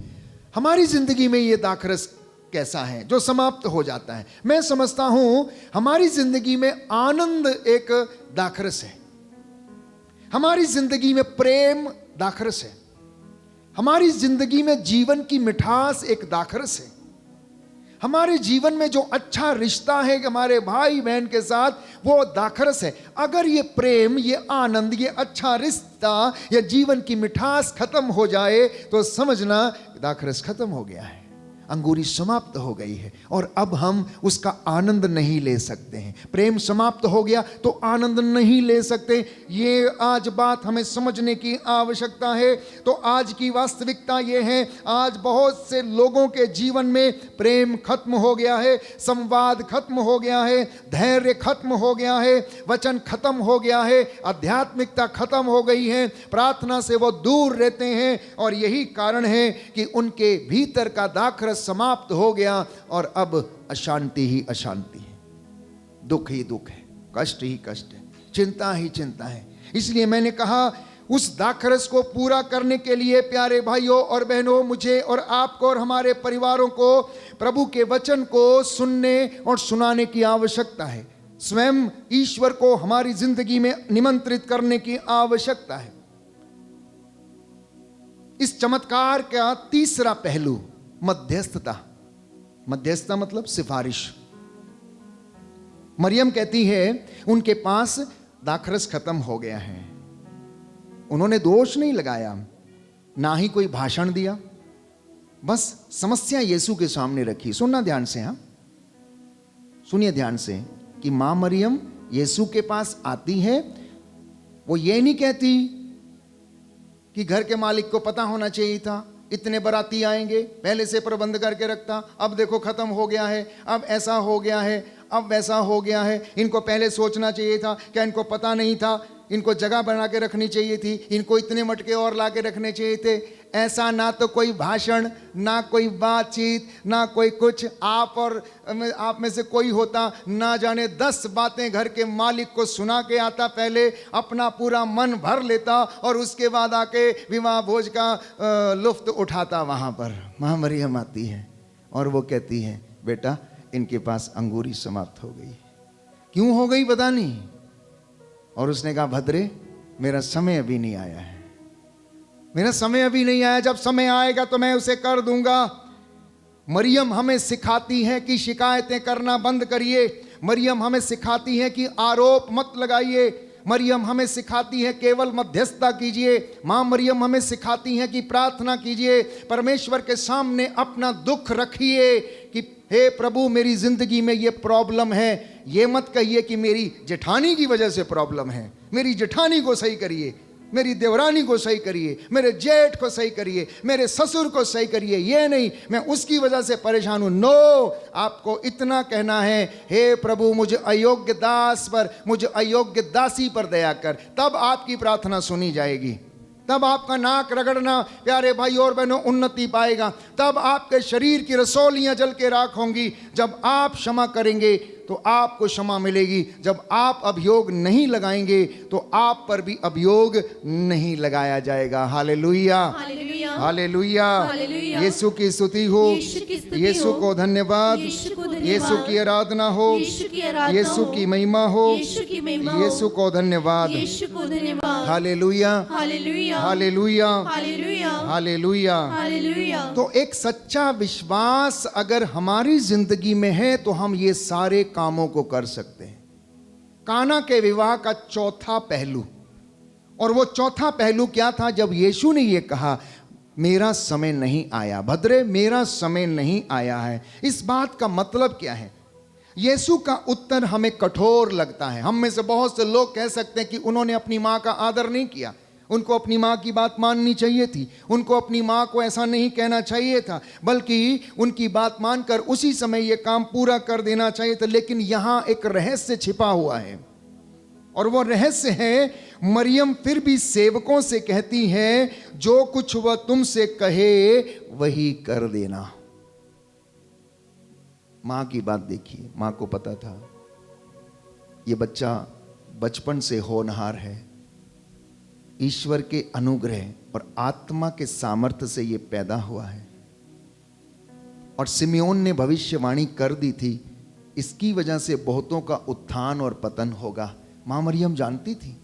हमारी जिंदगी में यह दाखरस कैसा है जो समाप्त हो जाता है? मैं समझता हूं हमारी जिंदगी में आनंद एक दाखरस है, हमारी जिंदगी में प्रेम दाखरस है, हमारी जिंदगी में जीवन की मिठास एक दाखरस है, हमारे जीवन में जो अच्छा रिश्ता है हमारे भाई बहन के साथ, वो दाखरस है। अगर ये प्रेम, ये आनंद, ये अच्छा रिश्ता या जीवन की मिठास खत्म हो जाए तो समझना दाखरस खत्म हो गया है, अंगूरी समाप्त हो गई है, और अब हम उसका आनंद नहीं ले सकते हैं। प्रेम समाप्त हो गया तो आनंद नहीं ले सकते। ये आज बात हमें समझने की आवश्यकता है। तो आज की वास्तविकता ये है, आज बहुत से लोगों के जीवन में प्रेम खत्म हो गया है, संवाद खत्म हो गया है, धैर्य खत्म हो गया है, वचन खत्म हो गया है, आध्यात्मिकता खत्म हो गई है, प्रार्थना से वो दूर रहते हैं। और यही कारण है कि उनके भीतर का दाखरस समाप्त हो गया, और अब अशांति ही अशांति है, दुख ही दुख है, कष्ट ही कष्ट है, चिंता ही चिंता है। इसलिए मैंने कहा, उस दाखरस को पूरा करने के लिए प्यारे भाइयों और बहनों, मुझे और आपको और हमारे परिवारों को प्रभु के वचन को सुनने और सुनाने की आवश्यकता है। स्वयं ईश्वर को हमारी जिंदगी में निमंत्रित करने की आवश्यकता है। इस चमत्कार का तीसरा पहलू मध्यस्थता। मध्यस्थता मतलब सिफारिश। मरियम कहती है उनके पास दाखरस खत्म हो गया है। उन्होंने दोष नहीं लगाया, ना ही कोई भाषण दिया, बस समस्या यीशु के सामने रखी। सुनना ध्यान से, हाँ सुनिए ध्यान से, कि मां मरियम यीशु के पास आती है। वो ये नहीं कहती कि घर के मालिक को पता होना चाहिए था, इतने बाराती आएंगे, पहले से प्रबंध करके रखता, अब देखो खत्म हो गया है, अब ऐसा हो गया है, अब वैसा हो गया है, इनको पहले सोचना चाहिए था, क्या इनको पता नहीं था, इनको जगह बना के रखनी चाहिए थी, इनको इतने मटके और ला के रखने चाहिए थे। ऐसा ना तो कोई भाषण, ना कोई बातचीत, ना कोई कुछ। आप में से कोई होता, ना जाने 10 बातें घर के मालिक को सुना के आता, पहले अपना पूरा मन भर लेता और उसके बाद आके विवाह भोज का लुफ्त उठाता। वहाँ पर मां मरियम आती है और वो कहती है, बेटा इनके पास अंगूरी समाप्त हो गई। क्यों हो गई पता नहीं। और उसने कहा भद्रे, मेरा समय अभी नहीं आया है, मेरा समय अभी नहीं आया, जब समय आएगा तो मैं उसे कर दूंगा। मरियम हमें सिखाती है कि शिकायतें करना बंद करिए। मरियम हमें सिखाती है कि आरोप मत लगाइए। मरियम हमें सिखाती है केवल मध्यस्थता कीजिए। माँ मरियम हमें सिखाती है कि प्रार्थना कीजिए, परमेश्वर के सामने अपना दुख रखिए कि हे प्रभु मेरी जिंदगी में ये प्रॉब्लम है। ये मत कहिए कि मेरी जेठानी की वजह से प्रॉब्लम है, मेरी जेठानी को सही करिए, मेरी देवरानी को सही करिए, मेरे जेठ को सही करिए, मेरे ससुर को सही करिए। ये नहीं मैं उसकी वजह से परेशान हूं। नो, आपको इतना कहना है, हे प्रभु मुझे अयोग्य दास पर, मुझे अयोग्य दासी पर दया कर। तब आपकी प्रार्थना सुनी जाएगी, तब आपका नाक रगड़ना प्यारे भाई और बहनों उन्नति पाएगा। तब आपके शरीर की रसोलियां जल के राख होंगी। जब आप क्षमा करेंगे तो आपको क्षमा मिलेगी। जब आप अभियोग नहीं लगाएंगे तो आप पर भी अभियोग नहीं लगाया जाएगा। Hallelujah, hallelujah, hallelujah. हालेलुया। यीशु की स्तुति हो, यीशु की स्तुति यीशु हो, को धन्यवाद, यीशु को धन्यवाद, यीशु की आराधना हो, यीशु की आराधना यीशु हो, की महिमा हो, यीशु की महिमा हो, यीशु को धन्यवाद। यीशु को धन्यवाद। Hallelujah, hallelujah, hallelujah, hallelujah, hallelujah. Hallelujah. तो एक सच्चा विश्वास अगर हमारी जिंदगी में है तो हम ये सारे कामों को कर सकते हैं। काना के विवाह का चौथा पहलू, और वो चौथा पहलू क्या था? जब यीशु ने ये कहा मेरा समय नहीं आया, भद्रे मेरा समय नहीं आया है, इस बात का मतलब क्या है? यीशु का उत्तर हमें कठोर लगता है। हम में से बहुत से लोग कह सकते हैं कि उन्होंने अपनी माँ का आदर नहीं किया, उनको अपनी माँ की बात माननी चाहिए थी, उनको अपनी माँ को ऐसा नहीं कहना चाहिए था, बल्कि उनकी बात मानकर उसी समय ये काम पूरा कर देना चाहिए था। लेकिन यहाँ एक रहस्य छिपा हुआ है, और वो रहस्य है मरियम फिर भी सेवकों से कहती है जो कुछ वह तुमसे कहे वही कर देना। माँ की बात देखिए, माँ को पता था ये बच्चा बचपन से होनहार है, ईश्वर के अनुग्रह और आत्मा के सामर्थ्य से ये पैदा हुआ है, और सिमियोन ने भविष्यवाणी कर दी थी इसकी वजह से बहुतों का उत्थान और पतन होगा। माँ मरियम जानती थी,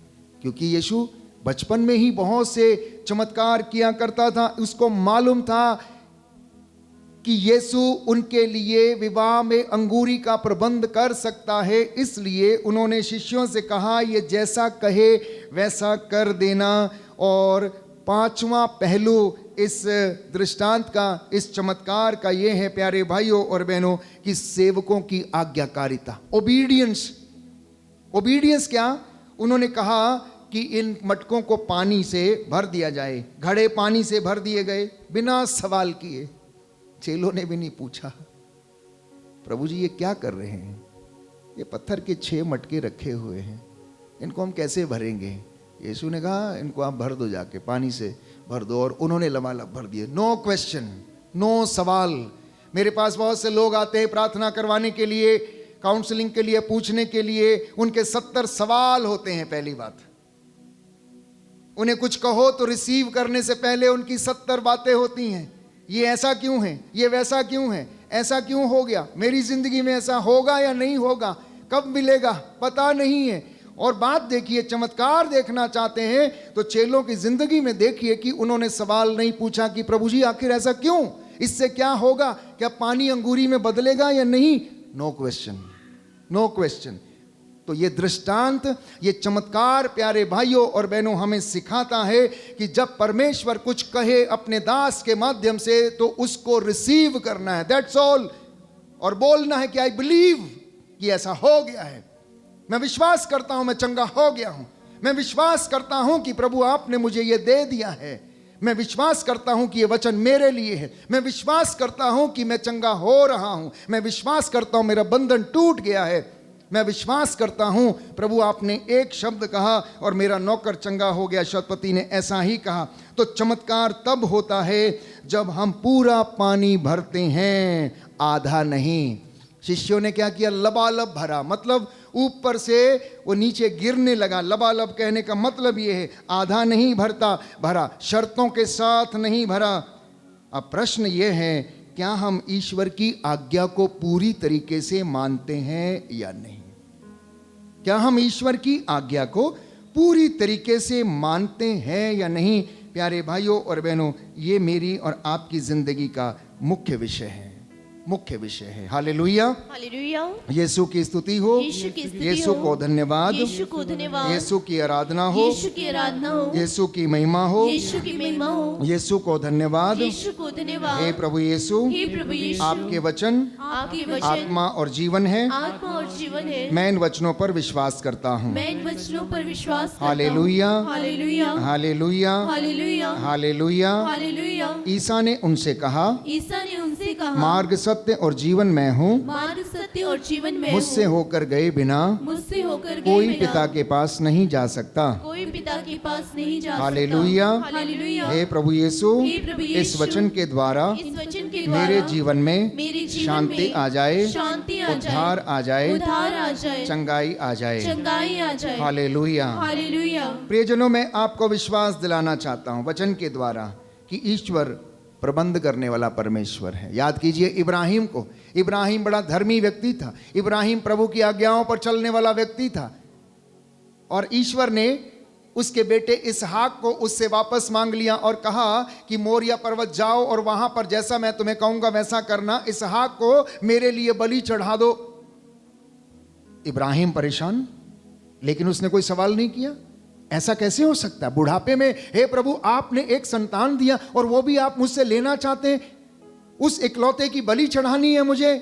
क्योंकि यीशु बचपन में ही बहुत से चमत्कार किया करता था। उसको मालूम था कि यीशु उनके लिए विवाह में अंगूरी का प्रबंध कर सकता है, इसलिए उन्होंने शिष्यों से कहा ये जैसा कहे वैसा कर देना। और पांचवा पहलू इस दृष्टांत का, इस चमत्कार का ये है प्यारे भाइयों और बहनों कि सेवकों की आज्ञाकारिता, ओबीडियंस। ओबीडियंस क्या? उन्होंने कहा कि इन मटकों को पानी से भर दिया जाए। घड़े पानी से भर दिए गए बिना सवाल किए। चेलों ने भी नहीं पूछा प्रभु जी ये क्या कर रहे हैं, ये पत्थर के 6 मटके रखे हुए हैं, इनको हम कैसे भरेंगे? यीशु ने कहा इनको आप भर दो, जाके पानी से भर दो। और उन्होंने लबालब भर दिए। नो क्वेश्चन, नो सवाल। मेरे पास बहुत से लोग आते हैं प्रार्थना करवाने के लिए, काउंसलिंग के लिए, पूछने के लिए। उनके 70 सवाल होते हैं। पहली बात, उन्हें कुछ कहो तो रिसीव करने से पहले उनकी 70 बातें होती हैं। ये ऐसा क्यों है, ये वैसा क्यों है, ऐसा क्यों हो गया, मेरी जिंदगी में ऐसा होगा या नहीं होगा, कब मिलेगा पता नहीं है। और बात देखिए, चमत्कार देखना चाहते हैं तो चेलों की जिंदगी में देखिए कि उन्होंने सवाल नहीं पूछा कि प्रभु जी आखिर ऐसा क्यों, इससे क्या होगा, क्या पानी अंगूरी में बदलेगा या नहीं? No question, no question. तो ये दृष्टांत, ये चमत्कार प्यारे भाइयों और बहनों हमें सिखाता है कि जब परमेश्वर कुछ कहे अपने दास के माध्यम से तो उसको रिसीव करना है, दैट्स ऑल। और बोलना है कि आई बिलीव कि ऐसा हो गया है, मैं विश्वास करता हूं मैं चंगा हो गया हूं, मैं विश्वास करता हूं कि प्रभु आपने मुझे ये दे दिया है, मैं विश्वास करता हूं कि ये वचन मेरे लिए है, मैं विश्वास करता हूं कि मैं चंगा हो रहा हूं, मैं विश्वास करता हूं मेरा बंधन टूट गया है, मैं विश्वास करता हूं प्रभु आपने एक शब्द कहा और मेरा नौकर चंगा हो गया, शतपति ने ऐसा ही कहा। तो चमत्कार तब होता है जब हम पूरा पानी भरते हैं, आधा नहीं। शिष्यों ने क्या किया? लबालब भरा, मतलब ऊपर से वो नीचे गिरने लगा। लबालब कहने का मतलब ये है आधा नहीं भरा, शर्तों के साथ नहीं भरा। अब प्रश्न ये है क्या हम ईश्वर की आज्ञा को पूरी तरीके से मानते हैं या नहीं? क्या हम ईश्वर की आज्ञा को पूरी तरीके से मानते हैं या नहीं? प्यारे भाइयों और बहनों, ये मेरी और आपकी जिंदगी का मुख्य विषय है, मुख्य विषय है। Hallelujah, hallelujah. यीशु की स्तुति हो, यीशु की स्तुति यीशु हो, को धन्यवाद, यीशु को धन्यवाद, यीशु की आराधना हो, यीशु की आराधना हो, यीशु की महिमा हो, यीशु की महिमा हो, यीशु को धन्यवाद। यीशु को धन्यवाद। हे प्रभु यीशु, हे प्रभु यीशु, आपके वचन आपके वचन आत्मा और जीवन है। आत्मा और जीवन है। मैं इन वचनों पर विश्वास करता हूँ। मैं इन वचनों पर विश्वास करता हूँ। Hallelujah, hallelujah, hallelujah, hallelujah, hallelujah. Hallelujah. Isa ने उनसे कहा, ईसा ने उनसे कहा, मार्ग, सत्य और जीवन मैं हूँ, मार्ग, सत्य और जीवन मैं मुझसे हूँ। होकर गए बिना मुझसे होकर गए कोई बिना पिता के पास नहीं जा सकता। कोई पिता के पास नहीं जा सकता। Hallelujah, hallelujah. हे प्रभु यीशु, हे प्रभु यीशु, इस वचन के द्वारा इस वचन के द्वारा मेरे जीवन में मेरे जीवन शांति में आ जाए, शांति आ जाए, उद्धार आ जाए, उद्धार आ जाए, चंगाई आ जाए। चंगाई आ जाए। हालेलुया। हालेलुया। प्रियजनों, मैं आपको विश्वास दिलाना चाहता हूँ वचन के द्वारा कि ईश्वर प्रबंध करने वाला परमेश्वर है। याद कीजिए इब्राहिम को। इब्राहिम बड़ा धर्मी व्यक्ति था। इब्राहिम प्रभु की आज्ञाओं पर चलने वाला व्यक्ति था, और ईश्वर ने उसके बेटे इसहाक को उससे वापस मांग लिया और कहा कि मोरिया पर्वत जाओ और वहां पर जैसा मैं तुम्हें कहूंगा वैसा करना, इसहाक को मेरे लिए बलि चढ़ा दो। इब्राहिम परेशान, लेकिन उसने कोई सवाल नहीं किया। ऐसा कैसे हो सकता है? बुढ़ापे में हे प्रभु, आपने एक संतान दिया और वो भी आप मुझसे लेना चाहते हैं? उस इकलौते की बलि चढ़ानी है मुझे?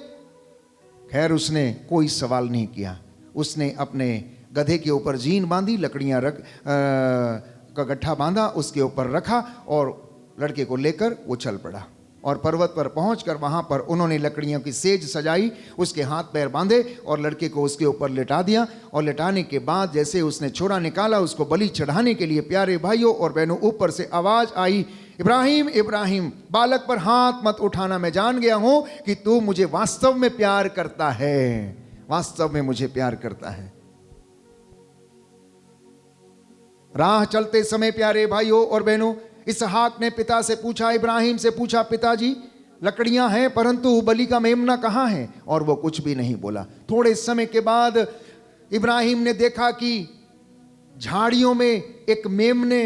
खैर, उसने कोई सवाल नहीं किया। उसने अपने गधे के ऊपर जीन बांधी, लकड़ियां का गट्ठा बांधा, उसके ऊपर रखा और लड़के को लेकर वो चल पड़ा। और पर्वत पर पहुंचकर वहां पर उन्होंने लकड़ियों की सेज सजाई, उसके हाथ पैर बांधे और लड़के को उसके ऊपर लिटा दिया। और लिटाने के बाद जैसे उसने छोरा निकाला उसको बलि चढ़ाने के लिए, प्यारे भाइयों और बहनों, ऊपर से आवाज आई, इब्राहिम, इब्राहिम, बालक पर हाथ मत उठाना, मैं जान गया हूं कि तू मुझे वास्तव में प्यार करता है, वास्तव में मुझे प्यार करता है। राह चलते समय प्यारे भाइयों और बहनों, इसहाक ने पिता से पूछा, इब्राहिम से पूछा, पिताजी लकड़ियां हैं परंतु बलि का मेमना कहाँ है? और वो कुछ भी नहीं बोला। थोड़े समय के बाद इब्राहिम ने देखा कि झाड़ियों में एक मेमने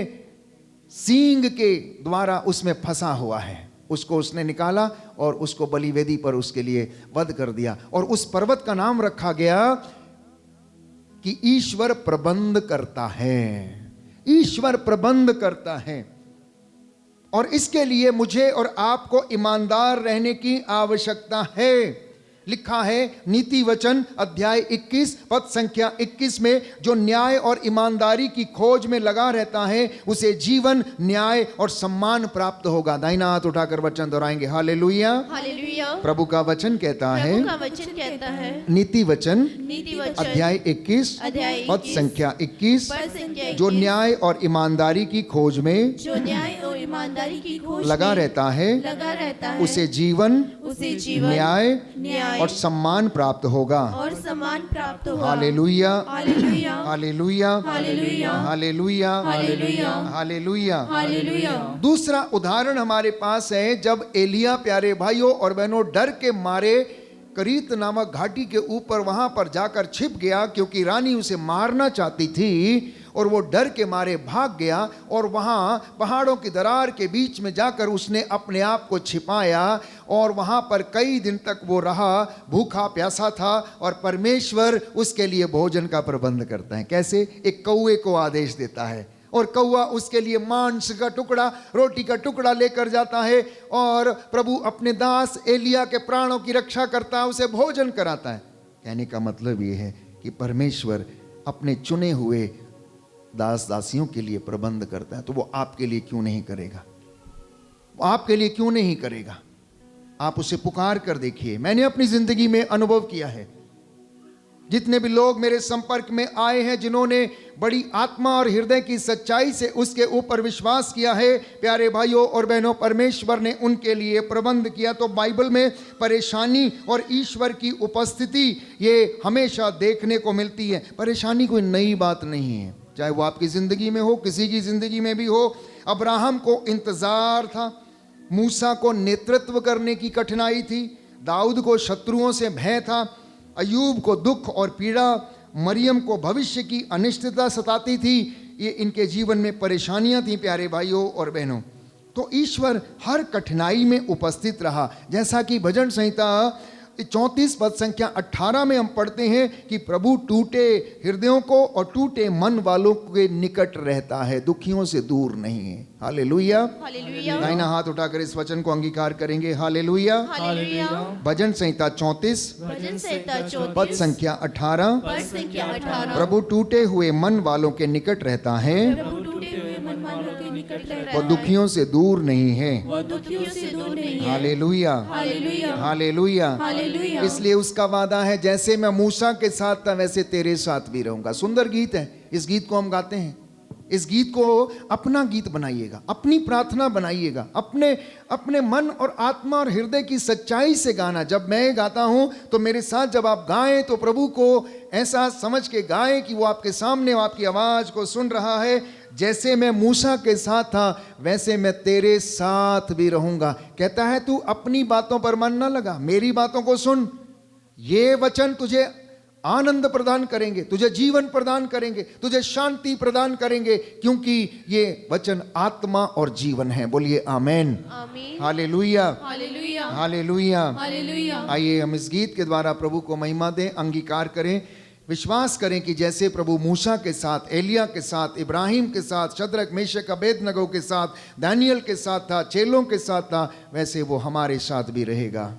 सींग के द्वारा उसमें फंसा हुआ है। उसको उसने निकाला और उसको बलिवेदी पर उसके लिए वध कर दिया। और उस पर्वत का नाम रखा गया कि ईश्वर प्रबंध करता है। ईश्वर प्रबंध करता है, और इसके लिए मुझे और आपको ईमानदार रहने की आवश्यकता है। लिखा है नीति वचन अध्याय 21 पद संख्या 21 में, जो न्याय और ईमानदारी की खोज में लगा रहता है उसे जीवन, न्याय और सम्मान प्राप्त होगा। दाहिना हाथ उठाकर वचन दोहराएंगे, हालेलुया। हालेलुया। प्रभु का वचन कहता है, प्रभु का वचन कहता है, नीति वचन नीति वचन अध्याय 21 अध्याय पद 21 संख्या 21, पद संख्या जो 21, न्याय और ईमानदारी की खोज में जो न्याय और ईमानदारी की खोज लगा में रहता है लगा रहता है, उसे जीवन, उसे जीवन, न्याय न्याय और सम्मान प्राप्त होगा। और सम्मान प्राप्त होगा। Hallelujah, hallelujah, hallelujah, hallelujah, hallelujah, hallelujah, hallelujah. Hallelujah. दूसरा उदाहरण हमारे पास है, जब एलिया, प्यारे भाइयों और बहनों, डर के मारे करीत नामक घाटी के ऊपर वहां पर जाकर छिप गया, क्योंकि रानी उसे मारना चाहती थी, और वो डर के मारे भाग गया और वहां पहाड़ों की दरार के बीच में जाकर उसने अपने आप को छिपाया, और वहां पर कई दिन तक वो रहा, भूखा प्यासा था, और परमेश्वर उसके लिए भोजन का प्रबंध करता है। कैसे? एक कौवे को आदेश देता है और कौवा उसके लिए मांस का टुकड़ा, रोटी का टुकड़ा लेकर जाता है, और प्रभु अपने दास एलिया के प्राणों की रक्षा करता है, उसे भोजन कराता है। कहने का मतलब ये है कि परमेश्वर अपने चुने हुए दास दासियों के लिए प्रबंध करता है, तो वो आपके लिए क्यों नहीं करेगा? वो आपके लिए क्यों नहीं करेगा? आप उसे पुकार कर देखिए। मैंने अपनी जिंदगी में अनुभव किया है, जितने भी लोग मेरे संपर्क में आए हैं, जिन्होंने बड़ी आत्मा और हृदय की सच्चाई से उसके ऊपर विश्वास किया है, प्यारे भाइयों और बहनों, परमेश्वर ने उनके लिए प्रबंध किया। तो बाइबल में परेशानी और ईश्वर की उपस्थिति ये हमेशा देखने को मिलती है। परेशानी कोई नई बात नहीं है, चाहे वो आपकी जिंदगी में हो, किसी की जिंदगी में भी हो। अब्राहम को इंतजार था, मूसा को नेतृत्व करने की कठिनाई थी, दाऊद को शत्रुओं से भय था, अयूब को दुख और पीड़ा, मरियम को भविष्य की अनिश्चितता सताती थी। ये इनके जीवन में परेशानियां थी प्यारे भाइयों और बहनों। तो ईश्वर हर कठिनाई में उपस्थित रहा। जैसा कि भजन संहिता 34 पद संख्या 18 में हम पढ़ते हैं कि प्रभु टूटे हृदयों को और टूटे मन वालों के निकट रहता है, दुखियों से दूर नहीं है। हालेलुया। हालेलुया। दाहिना हाथ उठाकर इस वचन को अंगीकार करेंगे। हालेलुया। हालेलुया। भजन संहिता 34 भजन संहिता 34 पद संख्या 18। पद संख्या 18। प्रभु टूटे हुए मन वालों के निकट रहता है, प्रभु टूटे हुए मन वालों के निकट रहता वो है, दुखियों से दूर नहीं है। वो दुखियों से दूर नहीं है। हालेलुया। हालेलुया। हालेलुया। हालेलुया। इसलिए उसका वादा है, जैसे मैं मूसा के साथ था वैसे तेरे साथ भी रहूंगा। सुंदर गीत है, इस गीत को हम गाते हैं। इस गीत को अपना गीत बनाइएगा, अपनी प्रार्थना बनाइएगा, अपने मन और आत्मा और हृदय की सच्चाई से गाना। जब मैं गाता हूं तो मेरे साथ जब आप गाएं तो प्रभु को ऐसा समझ के गाएं कि वो आपके सामने आपकी आवाज को सुन रहा है। जैसे मैं मूसा के साथ था वैसे मैं तेरे साथ भी रहूंगा। कहता है तू अपनी बातों पर मन न लगा, मेरी बातों को सुन। ये वचन तुझे आनंद प्रदान करेंगे, तुझे जीवन प्रदान करेंगे, तुझे शांति प्रदान करेंगे, क्योंकि ये वचन आत्मा और जीवन है। बोलिए आमेन। आमीन। हालेलुया। हालेलुया। हालेलुया। हालेलुया। आइए हम इस गीत के द्वारा प्रभु को महिमा दें, अंगीकार करें, विश्वास करें कि जैसे प्रभु मूसा के साथ, एलिया के साथ, इब्राहिम के साथ, शद्रक मेशक अबेदनगो के साथ, दानियल के साथ था, चेलों के साथ था, वैसे वो हमारे साथ भी रहेगा।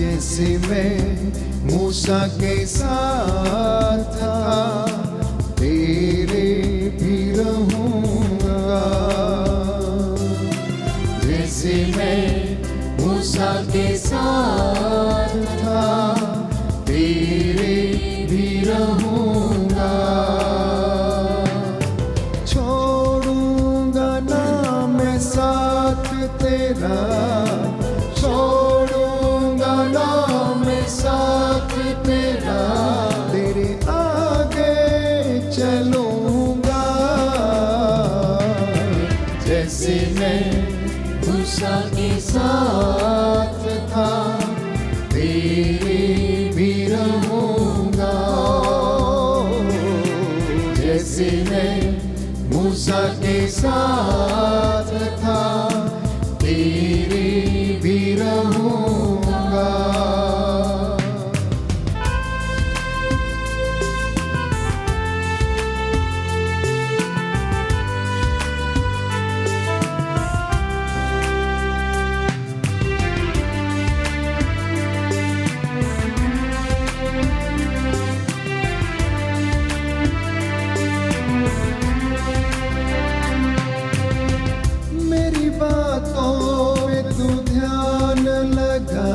जैसे मैं मूसा के साथ था तेरे भी रहूंगा, जैसे मैं मूसा के साथ था तेरे भी रहूंगा। छोड़ूंगा ना मैं साथ तेरा, छोड़ूंगा ना मैं साथ तेरा, तेरे आगे चलूंगा। जैसे मैं मूसा के साथ था तेरे भी रहूंगा। जैसे मैं मूसा के साथ था तेरे भी रहूंगा। मेरी बातों में तू ध्यान लगा,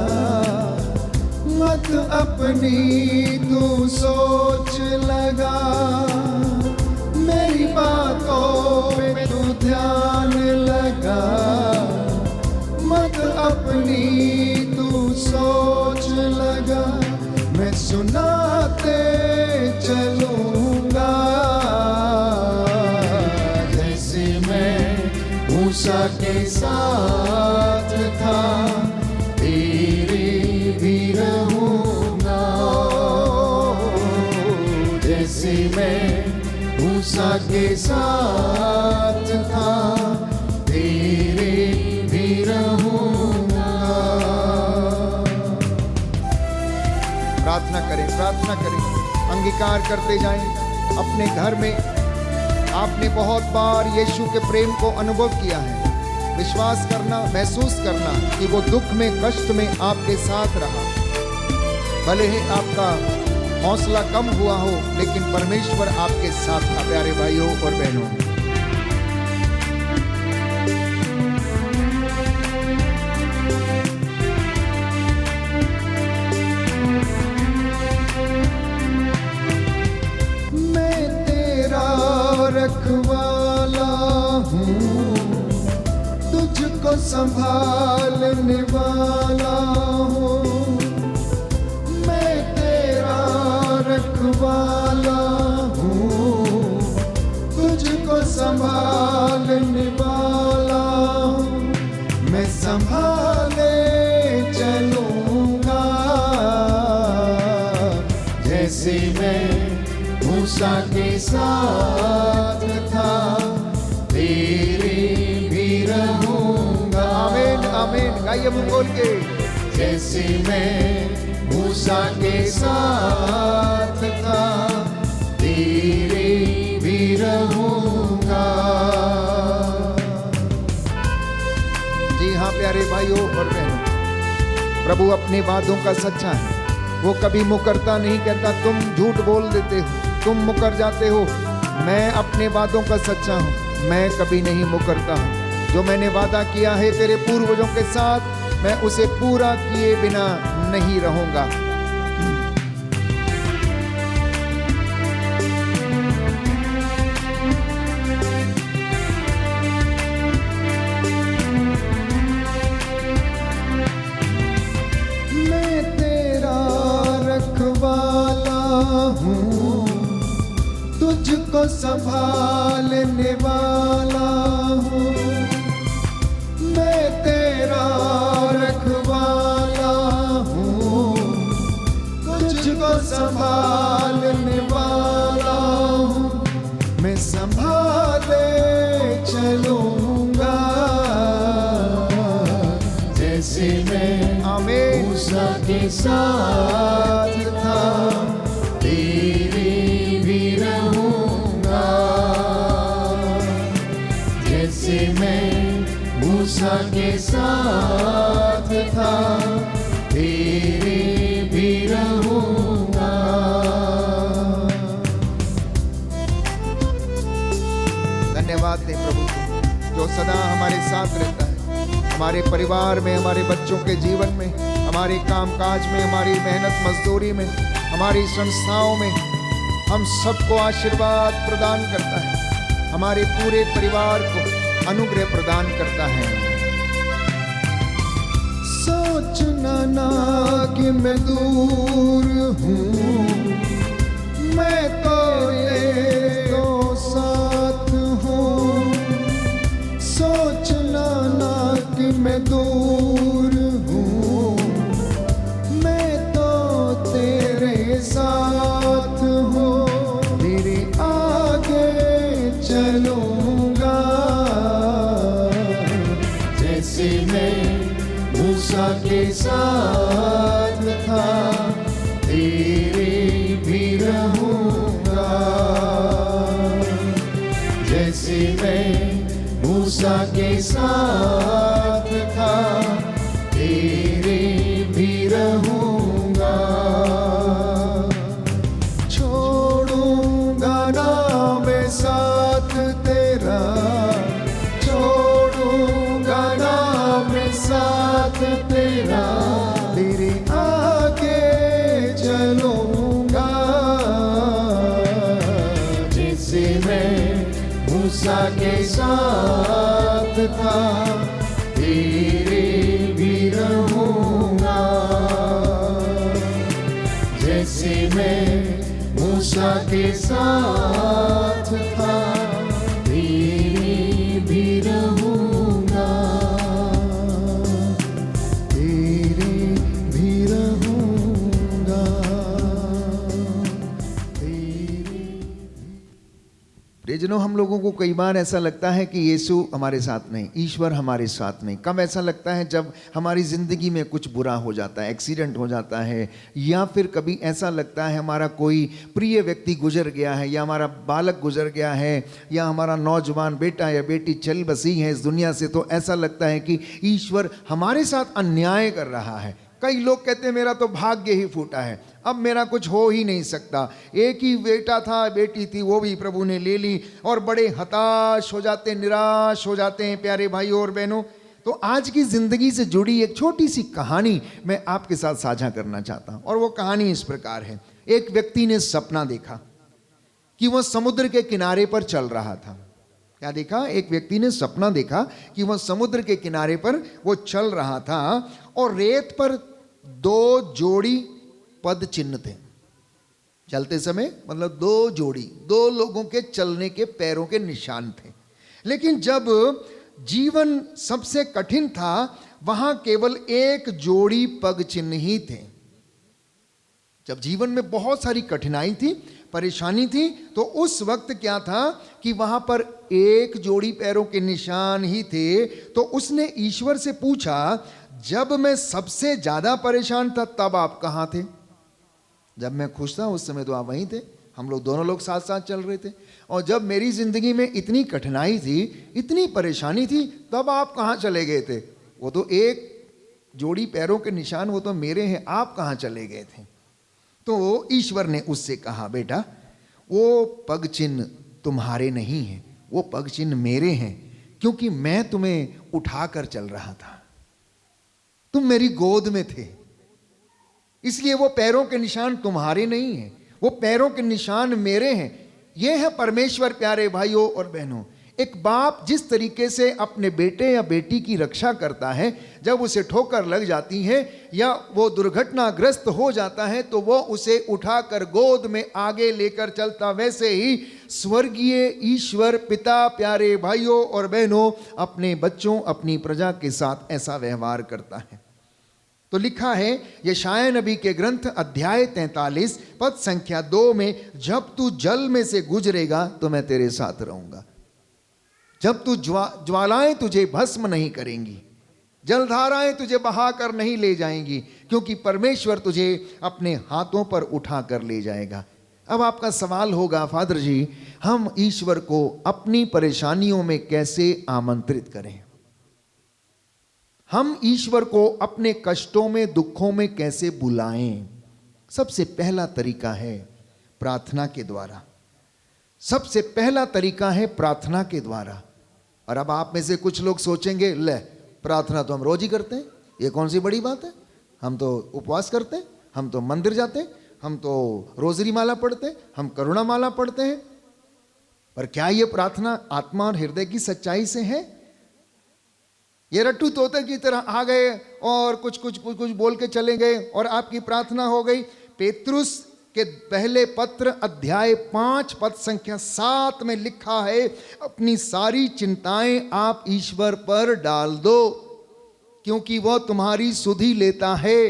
मत अपनी तू सोच लगा। मेरी बातों में तू ध्यान लगा, मत अपनी तू सोच लगा। मैं सुनाते चलूंगा। जैसे मैं मूसा के साथ था तेरे भी रहूंगा। जैसे मैं मूसा के साथ था तेरे भी रहूंगा। प्रार्थना करें, प्रार्थना करें, अंगीकार करते जाएं। अपने घर में आपने बहुत बार यीशु के प्रेम को अनुभव किया है। विश्वास करना, महसूस करना कि वो दुख में, कष्ट में आपके साथ रहा। भले ही आपका हौसला कम हुआ हो, लेकिन परमेश्वर आपके साथ था। प्यारे भाइयों और बहनों, रखवाला हूँ, तुझको संभालने वाला हूँ। मैं तेरा रखवाला हूँ, तुझको संभालने वाला हूँ। मैं संभाले चलूंगा, जैसे मैं मूसा के साथ था, तेरे भी रहूंगा। आमीन आमीन, गाइए मुंह खोल के। जैसे मैं मूसा के साथ था, तेरे भी रहूंगा। जी हाँ प्यारे भाइयों और बहनों, प्रभु अपने वादों का सच्चा है। वो कभी मुकरता नहीं, कहता तुम झूठ बोल देते हो, तुम मुकर जाते हो। मैं अपने वादों का सच्चा हूँ, मैं कभी नहीं मुकरता हूँ। जो मैंने वादा किया है तेरे पूर्वजों के साथ, मैं उसे पूरा किए बिना नहीं रहूंगा। मैं तेरा रखवाला हूँ, तुझको संभालने वाला हूँ। मैं तेरा रखवाला हूँ, तुझको संभालने वाला हूँ। मैं संभाले चलूंगा, जैसे मैं आमीन मूसा के साथ था, तेरे भी रहूंगा। जैसे मैं मूसा के साथ था, तेरे भी रहूंगा। धन्यवाद दे प्रभु को, जो सदा हमारे साथ रहता है, हमारे परिवार में, हमारे बच्चों के जीवन में, हमारे कामकाज में, हमारी मेहनत मजदूरी में, हमारी संस्थाओं में। हम सबको आशीर्वाद प्रदान करता है, हमारे पूरे परिवार को अनुग्रह प्रदान करता है। सोचना ना कि मैं दूर हूँ, मैं तो तेरे साथ हूँ। सोचना ना कि मैं दूर हूँ, मैं तो तेरे साथ हूँ। तेरे आगे चलूंगा, जैसे मैं मूसा के साथ था, तेरे भी रहूंगा। जैसे मैं मूसा के साथ था, तेरे भी रहूंगा। छोड़ूंगा ना मैं साथ तेरा, छोड़ूंगा ना मैं साथ तेरा। तेरे आगे चलूंगा, जैसे मैं मूसा के साथ था, तेरे भी रहूंगा। जैसे मैं मूसा के साथ था, तेरे भी रहूंगा, तेरे भी रहूंगा, तेरे। प्रियजनों, हम लोगों को कई बार ऐसा लगता है कि यीशु हमारे साथ नहीं, ईश्वर हमारे साथ नहीं। कब ऐसा लगता है? जब हमारी ज़िंदगी में कुछ बुरा हो जाता है, एक्सीडेंट हो जाता है, या फिर कभी ऐसा लगता है हमारा कोई प्रिय व्यक्ति गुजर गया है, या हमारा बालक गुजर गया है, या हमारा नौजवान बेटा या बेटी चल बसी है इस दुनिया से। तो ऐसा लगता है कि ईश्वर हमारे साथ अन्याय कर रहा है। कई लोग कहते हैं मेरा तो भाग्य ही फूटा है, अब मेरा कुछ हो ही नहीं सकता। एक ही बेटा था, बेटी थी, वो भी प्रभु ने ले ली, और बड़े हताश हो जाते, निराश हो जाते हैं प्यारे भाइयों और बहनों। तो आज की ज़िंदगी से जुड़ी एक छोटी सी कहानी मैं आपके साथ साझा करना चाहता हूँ, और वो कहानी इस प्रकार है। एक व्यक्ति ने सपना देखा, कि वह समुद्र के किनारे पर चल रहा था। क्या देखा? एक व्यक्ति ने सपना देखा कि वह समुद्र के किनारे पर वो चल रहा था और रेत पर 2 जोड़ी पद चिन्ह थे। चलते समय मतलब 2 जोड़ी, 2 लोगों के चलने के पैरों के निशान थे। लेकिन जब जीवन सबसे कठिन था, वहां केवल 1 जोड़ी पग चिन्ह ही थे। जब जीवन में बहुत सारी कठिनाई थी, परेशानी थी, तो उस वक्त क्या था कि वहां पर 1 जोड़ी पैरों के निशान ही थे। तो उसने ईश्वर से पूछा, जब मैं सबसे ज्यादा परेशान था तब आप कहां थे? जब मैं खुश था उस समय तो आप वहीं थे, हम लोग दोनों लोग साथ साथ चल रहे थे। और जब मेरी जिंदगी में इतनी कठिनाई थी, इतनी परेशानी थी, तब आप कहां चले गए थे? वो तो 1 जोड़ी पैरों के निशान वो तो मेरे हैं, आप कहां चले गए थे? तो ईश्वर ने उससे कहा, बेटा वो पग चिन्ह तुम्हारे नहीं हैं, वो पग चिन्ह मेरे हैं, क्योंकि मैं तुम्हें उठाकर चल रहा था, तुम मेरी गोद में थे, इसलिए वो पैरों के निशान तुम्हारे नहीं हैं, वो पैरों के निशान मेरे हैं। ये है परमेश्वर। प्यारे भाइयों और बहनों, एक बाप जिस तरीके से अपने बेटे या बेटी की रक्षा करता है, जब उसे ठोकर लग जाती है या वो दुर्घटनाग्रस्त हो जाता है तो वो उसे उठाकर गोद में आगे लेकर चलता, वैसे ही स्वर्गीय ईश्वर पिता प्यारे भाइयों और बहनों अपने बच्चों, अपनी प्रजा के साथ ऐसा व्यवहार करता है। तो लिखा है यशायाह नबी के ग्रंथ अध्याय 43 पद संख्या 2 में, जब तू जल में से गुजरेगा तो मैं तेरे साथ रहूंगा, जब तू ज्वालाएं तुझे भस्म नहीं करेंगी, जलधाराएं तुझे बहाकर नहीं ले जाएंगी, क्योंकि परमेश्वर तुझे अपने हाथों पर उठा कर ले जाएगा। अब आपका सवाल होगा, फादर जी हम ईश्वर को अपनी परेशानियों में कैसे आमंत्रित करें? हम ईश्वर को अपने कष्टों में, दुखों में कैसे बुलाएं? सबसे पहला तरीका है प्रार्थना के द्वारा। सबसे पहला तरीका है प्रार्थना के द्वारा। और अब आप में से कुछ लोग सोचेंगे, ले प्रार्थना तो हम रोज ही करते हैं, ये कौन सी बड़ी बात है, हम तो उपवास करते हैं, हम तो मंदिर जाते हैं, हम तो रोजरी माला पढ़ते हैं, हम करुणा माला पढ़ते हैं। पर क्या ये प्रार्थना आत्मा और हृदय की सच्चाई से है? ये रट्टू तोते की तरह आ गए और कुछ बोल के चले गए और आपकी प्रार्थना हो गई। पेतरुस के पहले पत्र अध्याय 5 पद संख्या 7 में लिखा है, अपनी सारी चिंताएं आप ईश्वर पर डाल दो क्योंकि वह तुम्हारी सुधि लेता है।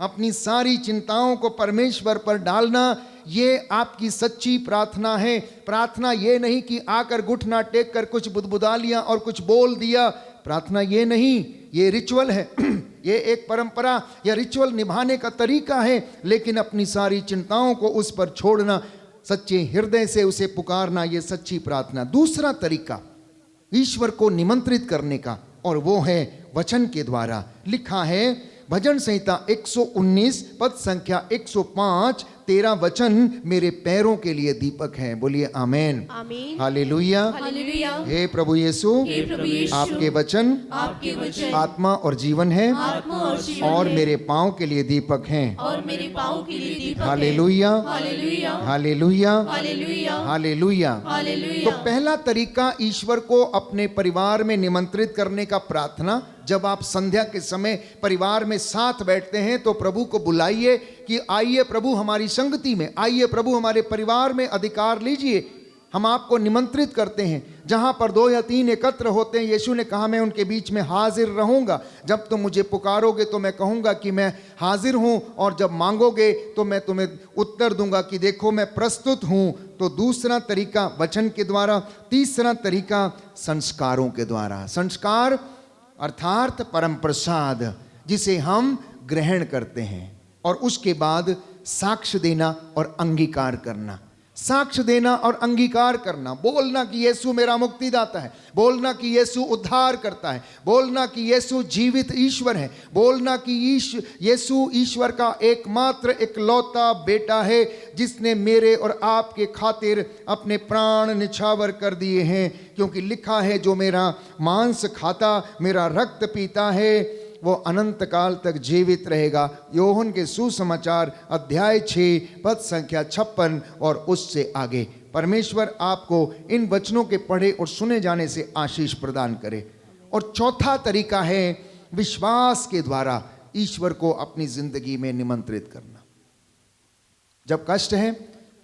अपनी सारी चिंताओं को परमेश्वर पर डालना, ये आपकी सच्ची प्रार्थना है। प्रार्थना ये नहीं कि आकर घुटना टेक कर कुछ बुदबुदा लिया और कुछ बोल दिया। प्रार्थना ये नहीं, ये रिचुअल है ये एक परंपरा या रिचुअल निभाने का तरीका है, लेकिन अपनी सारी चिंताओं को उस पर छोड़ना, सच्चे हृदय से उसे पुकारना, ये सच्ची प्रार्थना। दूसरा तरीका ईश्वर को निमंत्रित करने का, और वो है वचन के द्वारा। लिखा है भजन संहिता 119 पद संख्या 105, तेरा वचन मेरे पैरों के लिए दीपक है। बोलिए आमेन, आमीन, हालेलुया। हालेलुया। हे प्रभु यीशु, हे प्रभु यीशु, आपके वचन आत्मा और जीवन है, आत्मा और जीवन और है, मेरे पाँव के लिए दीपक हैं। और मेरे पाँव के लिए दीपक है। Hallelujah, hallelujah, hallelujah, hallelujah, hallelujah. Hallelujah. तो पहला तरीका ईश्वर को अपने परिवार में निमंत्रित करने का प्रार्थना। जब आप संध्या के समय परिवार में साथ बैठते हैं तो प्रभु को बुलाइए कि आइए प्रभु हमारी संगति में, आइए प्रभु हमारे परिवार में अधिकार लीजिए। हम आपको निमंत्रित करते हैं। जहां पर 2 या 3 एकत्र होते हैं, यीशु ने कहा मैं उनके बीच में हाजिर रहूंगा। जब तुम मुझे पुकारोगे तो मैं कहूंगा कि मैं हाजिर हूं, और जब मांगोगे तो मैं तुम्हें उत्तर दूंगा कि देखो मैं प्रस्तुत हूं। तो दूसरा तरीका वचन के द्वारा। तीसरा तरीका संस्कारों के द्वारा। संस्कार अर्थात परम प्रसाद, जिसे हम ग्रहण करते हैं, और उसके बाद साक्ष्य देना और अंगीकार करना। साक्ष्य देना और अंगीकार करना, बोलना कि यीशु मेरा मुक्तिदाता है, बोलना कि यीशु उद्धार करता है, बोलना कि यीशु जीवित ईश्वर है, बोलना कि यीशु ईश्वर का एकमात्र इकलौता बेटा है, जिसने मेरे और आपके खातिर अपने प्राण निछावर कर दिए हैं। क्योंकि लिखा है जो मेरा मांस खाता, मेरा रक्त पीता है, वो अनंत काल तक जीवित रहेगा। योहन के सुसमाचार अध्याय 6 पद संख्या 56 और उससे आगे। परमेश्वर आपको इन वचनों के पढ़े और सुने जाने से आशीष प्रदान करे। और चौथा तरीका है विश्वास के द्वारा ईश्वर को अपनी जिंदगी में निमंत्रित करना। जब कष्ट है,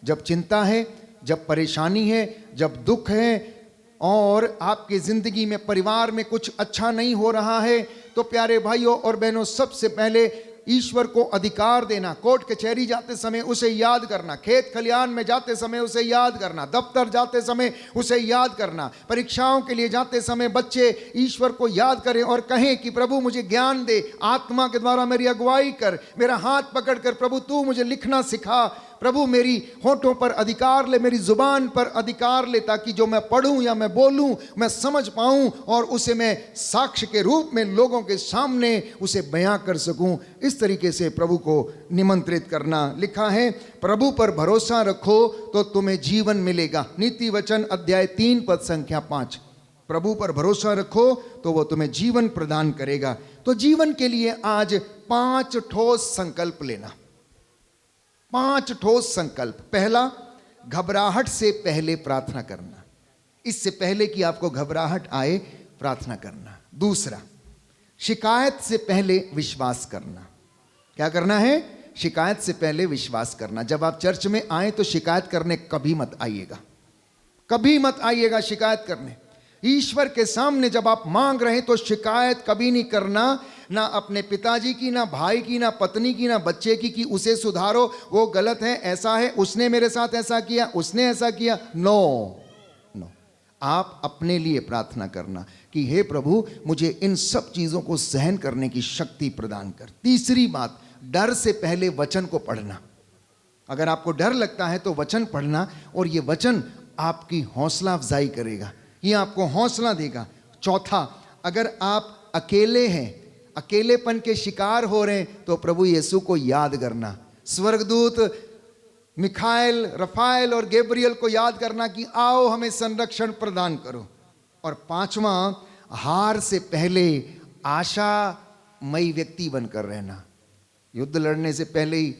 जब चिंता है, जब परेशानी है, जब दुख है और आपकी जिंदगी में परिवार में कुछ अच्छा नहीं हो रहा है, तो प्यारे भाइयों और बहनों, सबसे पहले ईश्वर को अधिकार देना। कोर्ट कचहरी जाते समय उसे याद करना, खेत खलिहान में जाते समय उसे याद करना, दफ्तर जाते समय उसे याद करना, परीक्षाओं के लिए जाते समय बच्चे ईश्वर को याद करें और कहें कि प्रभु मुझे ज्ञान दे, आत्मा के द्वारा मेरी अगुवाई कर, मेरा हाथ पकड़कर प्रभु तू मुझे लिखना सिखा, प्रभु मेरी होठों पर अधिकार ले, मेरी जुबान पर अधिकार ले, ताकि जो मैं पढ़ूं या मैं बोलूं मैं समझ पाऊं और उसे मैं साक्ष्य के रूप में लोगों के सामने उसे बयां कर सकूं। इस तरीके से प्रभु को निमंत्रित करना। लिखा है, प्रभु पर भरोसा रखो तो तुम्हें जीवन मिलेगा। नीति वचन अध्याय 3 पद संख्या 5। प्रभु पर भरोसा रखो तो वो तुम्हें जीवन प्रदान करेगा। तो जीवन के लिए आज 5 ठोस संकल्प लेना। 5 ठोस संकल्प। पहला, घबराहट से पहले प्रार्थना करना। इससे पहले कि आपको घबराहट आए, प्रार्थना करना। दूसरा, शिकायत से पहले विश्वास करना। क्या करना है? शिकायत से पहले विश्वास करना। जब आप चर्च में आए तो शिकायत करने कभी मत आइएगा, कभी मत आइएगा शिकायत करने। ईश्वर के सामने जब आप मांग रहे तो शिकायत कभी नहीं करना, ना अपने पिताजी की, ना भाई की, ना पत्नी की, ना बच्चे की कि उसे सुधारो, वो गलत है, ऐसा है, उसने मेरे साथ ऐसा किया, उसने ऐसा किया। नो नो, आप अपने लिए प्रार्थना करना कि हे प्रभु मुझे इन सब चीज़ों को सहन करने की शक्ति प्रदान कर। तीसरी बात, डर से पहले वचन को पढ़ना। अगर आपको डर लगता है तो वचन पढ़ना, और ये वचन आपकी हौसला अफजाई करेगा, ये आपको हौसला देगा। चौथा, अगर आप अकेले हैं, अकेलेपन के शिकार हो रहे हैं, तो प्रभु यीशु को याद करना। स्वर्गदूत मिखाएल, रफाएल और गैब्रियल को याद करना कि आओ हमें संरक्षण प्रदान करो। और पांचवा, हार से पहले आशामयी व्यक्ति बनकर रहना। युद्ध लड़ने से पहले ही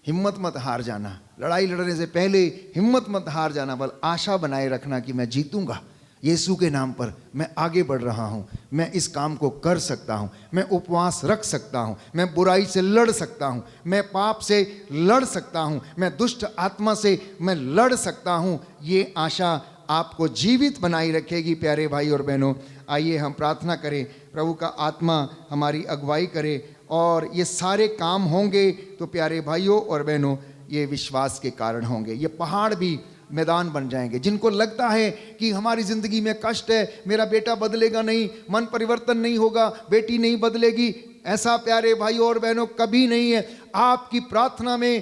हिम्मत मत हार जाना, लड़ाई लड़ने से पहले हिम्मत मत हार जाना, बल आशा बनाए रखना कि मैं जीतूंगा, यीशु के नाम पर मैं आगे बढ़ रहा हूं, मैं इस काम को कर सकता हूं, मैं उपवास रख सकता हूं, मैं बुराई से लड़ सकता हूं, मैं पाप से लड़ सकता हूं, मैं दुष्ट आत्मा से मैं लड़ सकता हूं। ये आशा आपको जीवित बनाई रखेगी। प्यारे भाई और बहनों, आइए हम प्रार्थना करें, प्रभु का आत्मा हमारी अगुवाई करे और ये सारे काम होंगे तो प्यारे भाइयों और बहनों ये विश्वास के कारण होंगे। ये पहाड़ भी मैदान बन जाएंगे। जिनको लगता है कि हमारी ज़िंदगी में कष्ट है, मेरा बेटा बदलेगा नहीं, मन परिवर्तन नहीं होगा, बेटी नहीं बदलेगी, ऐसा प्यारे भाइयों और बहनों कभी नहीं है। आपकी प्रार्थना में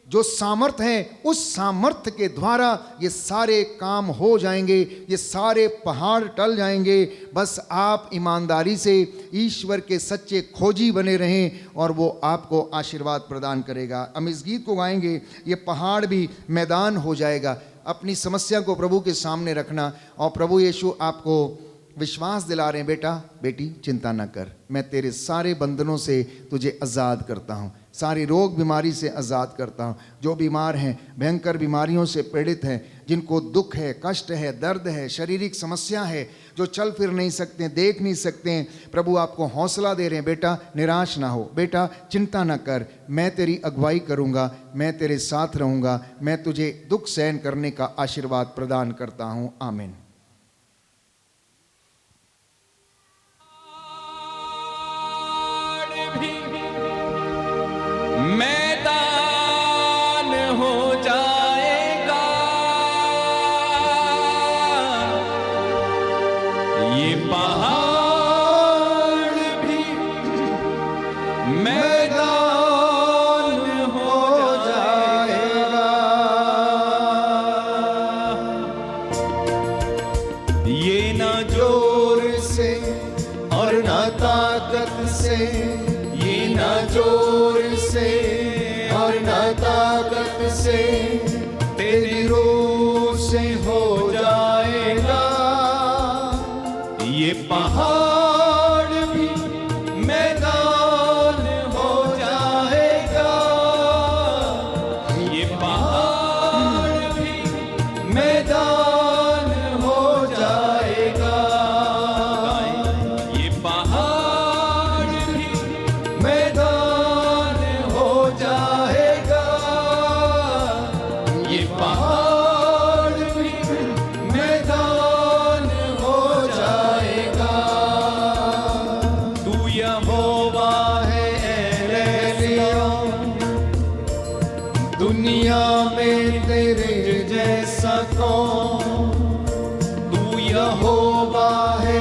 जो सामर्थ है, उस सामर्थ के द्वारा ये सारे काम हो जाएंगे, ये सारे पहाड़ टल जाएंगे। बस आप ईमानदारी से ईश्वर के सच्चे खोजी बने रहें और वो आपको आशीर्वाद प्रदान करेगा। हम इस गीत को गाएंगे, ये पहाड़ भी मैदान हो जाएगा। अपनी समस्या को प्रभु के सामने रखना और प्रभु यीशु आपको विश्वास दिला रहे हैं, बेटा बेटी चिंता न कर, मैं तेरे सारे बंधनों से तुझे आज़ाद करता हूँ, सारी रोग बीमारी से आज़ाद करता हूँ। जो बीमार हैं, भयंकर बीमारियों से पीड़ित हैं, जिनको दुख है, कष्ट है, दर्द है, शारीरिक समस्या है, जो चल फिर नहीं सकते, देख नहीं सकते, प्रभु आपको हौसला दे रहे हैं, बेटा निराश ना हो, बेटा चिंता ना कर, मैं तेरी अगुवाई करूँगा, मैं तेरे साथ रहूँगा, मैं तुझे दुख सहन करने का आशीर्वाद प्रदान करता हूँ। आमीन। मैदान हो जाएगा, ये पहाड़ भी मैदान हो जाएगा। ये ना जोर से और ना ताकत से, ये ना जोर से और न ताकत से, तेरी रूह से हो जाएगा। ये पहाड़ भी मैदान हो जाएगा, ये पहाड़ भी मैदान हो जाएगा। ये पहाड़ भी मैदान हो जाएगा। ये पहाड़ भी मैदान हो जाएगा। तू यहोवा है एलियोन, दुनिया में तेरे जैसा कौन। तू यहोवा है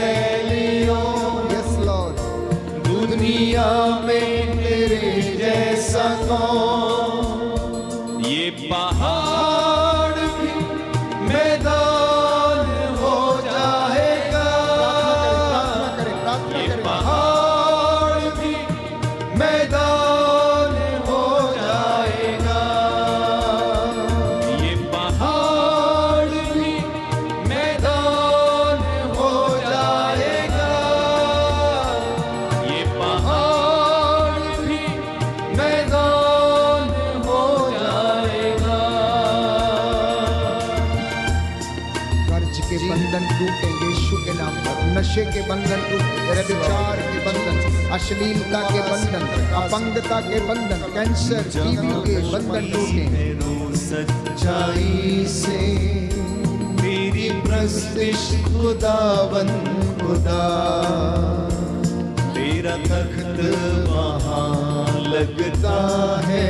एलियोन, यस लॉर्ड, दुनिया में तेरे जैसा कौन। ये पहाड़ भी मैदान हो जाएगा। प्रार्थना ये करें। पहाड़ भी मैदान हो जाएगा। ये पहाड़ भी मैदान हो जाएगा। ये पहाड़ भी मैदान हो जाएगा। कर्ज के बंधन टूटेंगे यीशु के नाम पर। नशे के बंधन टूटेंगे, व्यभिचार के बंधन, अश्लीलता के बंधन, अपंगता के बंधन, कैंसर, टीबी के बंधन टूटेंगे। सच्चाई से तेरी प्रस्तिश खुदावंद खुदा, तेरा तख्त वहाँ लगता है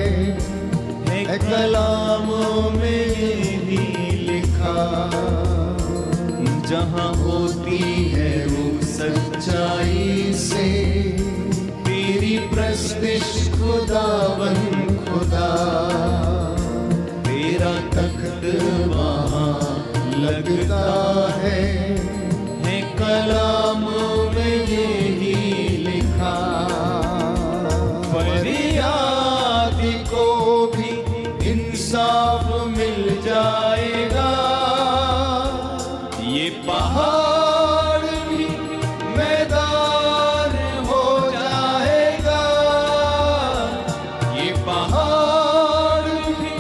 कलाम में भी लिखा। जहाँ होती है वो सच्चाई से तेरी प्रस्तिश खुदावंद खुदा, तेरा तख्त वहाँ लगता है कलाम में यही लिखा। फरियादी को भी इंसाफ मिल जाएगा। ये पहाड़ भी मैदान हो जाएगा। ये पहाड़ भी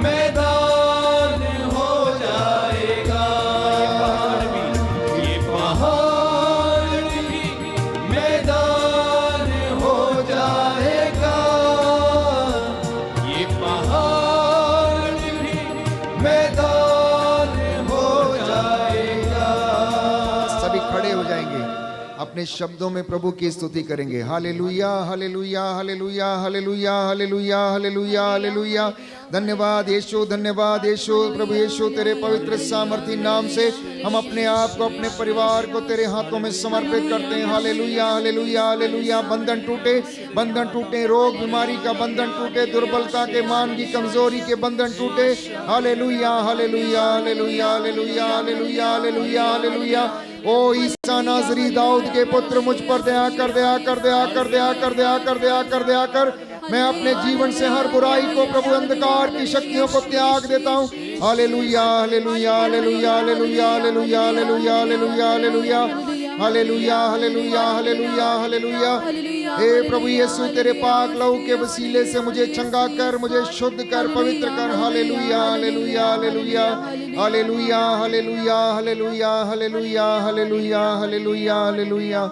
मैदान हो जाएगा। ये पहाड़ भी मैदान हो जाएगा। ये पहाड़ भी मैदान हो जाएगा। सभी खड़े हो जाएंगे, अपने शब्दों में प्रभु की स्तुति करेंगे। Hallelujah, hallelujah, hallelujah, hallelujah, hallelujah, hallelujah, hallelujah. धन्यवाद यीशु, धन्यवाद यीशु। प्रभु यीशु, तेरे पवित्र सामर्थी नाम से हम अपने आप को, अपने परिवार को तेरे हाथों में समर्पित करते हैं। Hallelujah, hallelujah, hallelujah. बंधन टूटे, बंधन टूटे, रोग बीमारी का बंधन टूटे, दुर्बलता के, मान की कमजोरी के बंधन टूटे। Hallelujah, hallelujah, hallelujah, hallelujah, hallelujah, hallelujah, hallelujah. ओ ईसा नाज़री दाऊद के पुत्र, मुझ पर दया कर, दया कर, दया कर, दया कर, दया कर, दया कर, दया कर। मैं अपने जीवन से हर बुराई को, प्रभु अंधकार की शक्तियों को त्याग देता हूँ। Hallelujah, hallelujah, hallelujah, hallelujah, hallelujah, hallelujah, hallelujah, hallelujah, hallelujah, hallelujah, hallelujah, hallelujah. हे प्रभु यीशु, तेरे पाक लहू के वसीले से मुझे चंगा कर, मुझे शुद्ध कर, पवित्र कर। Hallelujah, hallelujah, hallelujah, hallelujah, hallelujah, hallelujah, hallelujah, hallelujah, hallelujah, hallelujah.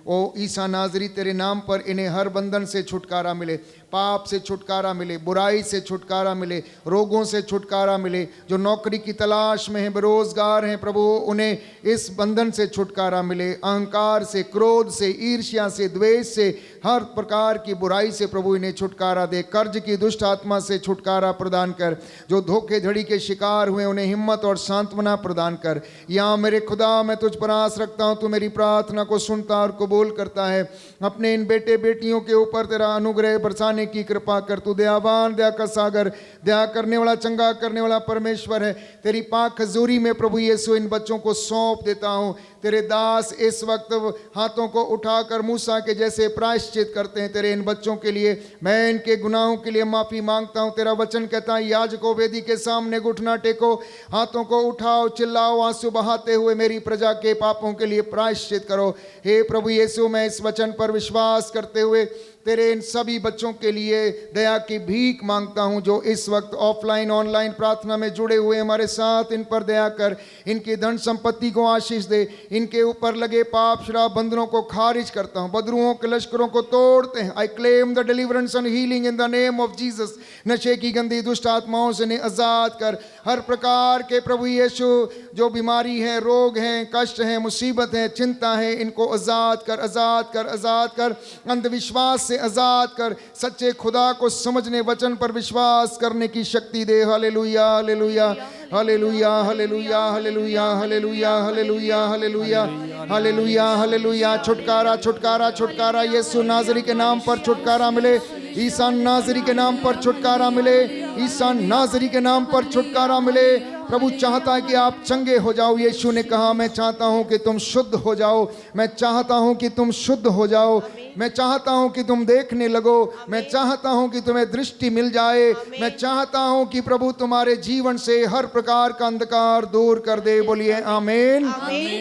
ओ ईसा नाज़री, तेरे नाम पर इन्हें हर बंधन से छुटकारा मिले, पाप से छुटकारा मिले, बुराई से छुटकारा मिले, रोगों से छुटकारा मिले। जो नौकरी की तलाश में हैं, बेरोजगार हैं, प्रभु उन्हें इस बंधन से छुटकारा मिले। अहंकार से, क्रोध से, ईर्ष्या से, द्वेष से, हर प्रकार की बुराई से प्रभु इन्हें छुटकारा दे। कर्ज की दुष्ट आत्मा से छुटकारा प्रदान कर। जो धोखेधड़ी के शिकार हुए उन्हें हिम्मत और सांत्वना प्रदान कर। या मेरे खुदा, मैं तुझ पर आस रखता हूँ, तू मेरी प्रार्थना को सुनता और कबूल करता है। अपने इन बेटे बेटियों के ऊपर तेरा अनुग्रह बरसाने की कृपा कर। तू दयावान, दया का सागर, दया करने वाला, चंगा करने वाला परमेश्वर है। तेरी पाक हजूरी में प्रभु यीशु इन बच्चों को सौंप देता हूँ। तेरे दास इस वक्त हाथों को उठाकर मूसा के जैसे प्रायश्चित करते हैं। तेरे इन बच्चों के लिए मैं इनके गुनाहों के लिए माफ़ी मांगता हूँ। तेरा वचन कहता है, याजकों वेदी के सामने घुटना टेको, हाथों को उठाओ, चिल्लाओ, आंसू बहाते हुए मेरी प्रजा के पापों के लिए प्रायश्चित करो। हे प्रभु यीशु, मैं इस वचन पर विश्वास करते हुए तेरे इन सभी बच्चों के लिए दया की भीख मांगता हूं जो इस वक्त ऑफलाइन ऑनलाइन प्रार्थना में जुड़े हुए हमारे साथ। इन पर दया कर, इनकी धन संपत्ति को आशीष दे, इनके ऊपर लगे पाप शराब बंधनों को खारिज करता हूं, बदरुओं के लश्करों को तोड़ते हैं। I claim the deliverance and healing in the name of Jesus. नशे की गंदी दुष्ट आत्माओं से इन्हें आजाद कर। हर प्रकार के प्रभु यीशु जो बीमारी है, रोग हैं, कष्ट हैं, मुसीबत है, चिंता है, इनको आजाद कर, आजाद कर, आजाद कर। अंधविश्वास से आजाद कर, सच्चे खुदा को समझने, वचन पर विश्वास करने की शक्ति दे। Hallelujah, hallelujah, hallelujah, hallelujah, hallelujah, hallelujah, hallelujah, hallelujah, hallelujah, hallelujah. छुटकारा, छुटकारा, छुटकारा यीशु नाज़री के नाम पर छुटकारा मिले। ईसा नाज़री के नाम पर छुटकारा मिले। ईसा नाज़री के नाम पर छुटकारा मिले। प्रभु चाहता है कि आप चंगे हो जाओ। यीशु ने कहा, मैं चाहता हूं कि तुम शुद्ध हो जाओ, मैं चाहता हूं कि तुम शुद्ध हो जाओ, मैं चाहता हूं कि तुम देखने लगो, मैं चाहता हूं कि तुम्हें दृष्टि मिल जाए, मैं चाहता हूं कि प्रभु तुम्हारे जीवन से हर प्रकार का अंधकार दूर कर दे। बोलिए आमीन,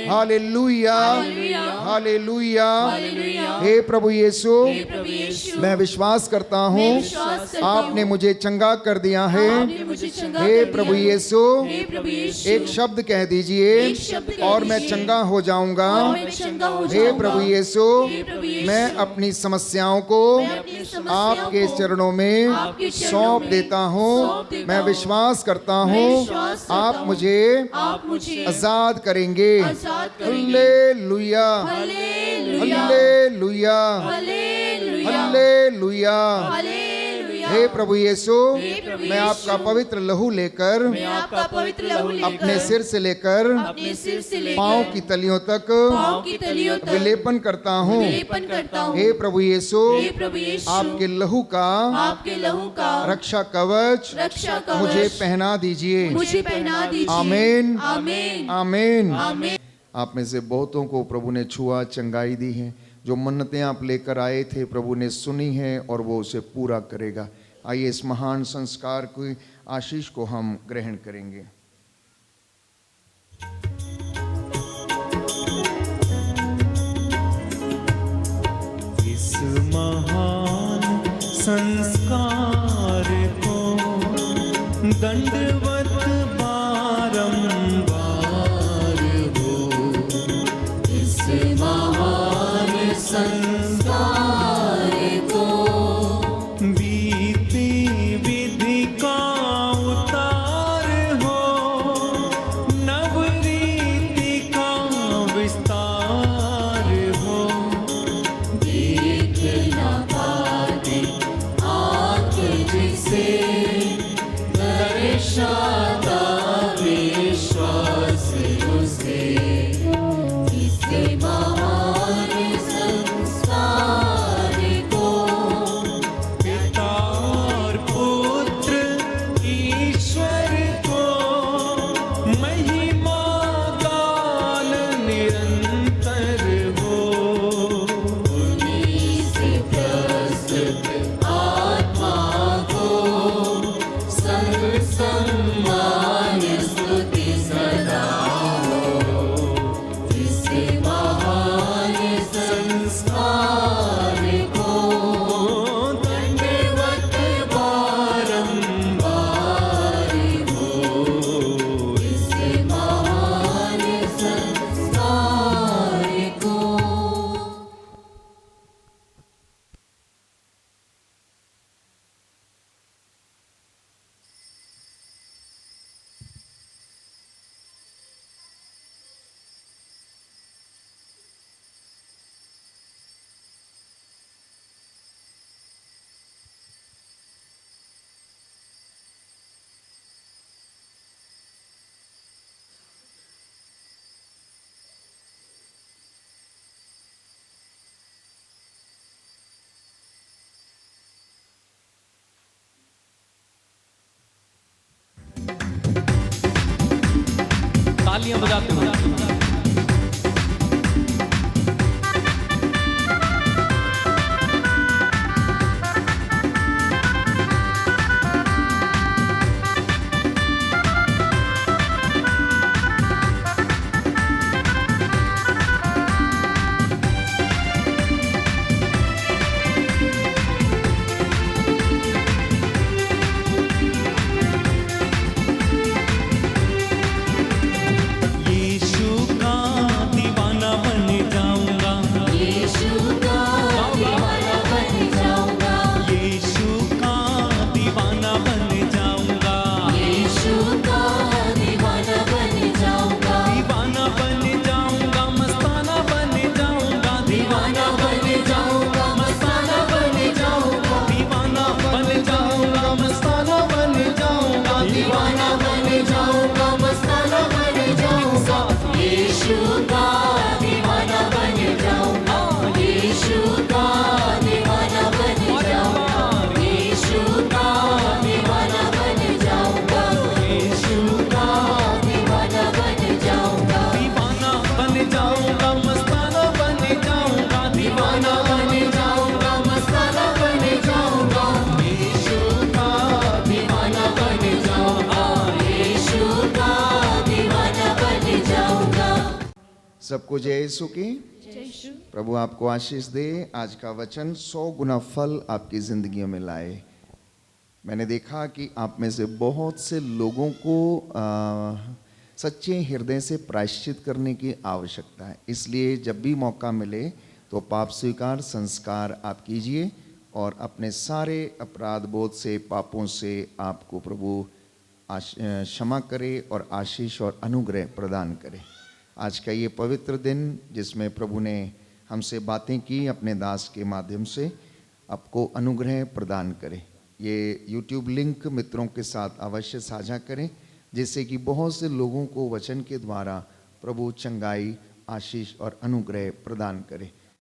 हालेलुया, हालेलुया। हे प्रभु यीशु, मैं विश्वास करता हूं आपने मुझे चंगा कर दिया है। हे प्रभु यीशु, एक शब्द कह दीजिए और मैं चंगा हो जाऊंगा। हे प्रभु यीशु, मैं अपनी समस्याओं को आपके चरणों में सौंप देता हूँ। मैं विश्वास करता हूँ आप मुझे आजाद करेंगे। Hallelujah, hallelujah, hallelujah. हे प्रभु यीशु, मैं आपका पवित्र लहू लेकर अपने सिर से लेकर पांव की तलियों तक विलेपन करता हूँ। हे प्रभु यीशु, आपके लहू का रक्षा कवच मुझे पहना दीजिए। आमीन, आमीन। आप में से बहुतों को प्रभु ने छुआ, चंगाई दी है। जो मन्नतें आप लेकर आए थे प्रभु ने सुनी है और वो उसे पूरा करेगा। आइए इस महान संस्कार की आशीष को हम ग्रहण करेंगे। इस महान संस्कार को दंडवत बारंबार हो। इस महान संस्कार को बीती विधि का उतार हो, नवरीति का विस्तार हो। देख न पाते आँख जिसे दर्शाता विश्वास उसे। इस महान संस्कार को पिता और पुत्र ईश्वर को महिमा गान निरंतर हो। उन्हीं से प्रस्तुत आत्मा को सर्व सम्मान स्तुति सदा हो। इस महान संस्कार को दंडवत बारंबार हो। इस महान संस्कार को तालियां बजाते हुए सबको जय यीशु की। प्रभु आपको आशीष दे। आज का वचन 100 गुना फल आपकी जिंदगियों में लाए। मैंने देखा कि आप में से बहुत से लोगों को सच्चे हृदय से प्रायश्चित करने की आवश्यकता है। इसलिए जब भी मौका मिले तो पाप स्वीकार संस्कार आप कीजिए और अपने सारे अपराध बोध से, पापों से आपको प्रभु क्षमा करे और आशीष और अनुग्रह प्रदान करे। आज का ये पवित्र दिन जिसमें प्रभु ने हमसे बातें की अपने दास के माध्यम से, आपको अनुग्रह प्रदान करे। ये YouTube लिंक मित्रों के साथ अवश्य साझा करें, जिससे कि बहुत से लोगों को वचन के द्वारा प्रभु चंगाई, आशीष और अनुग्रह प्रदान करे।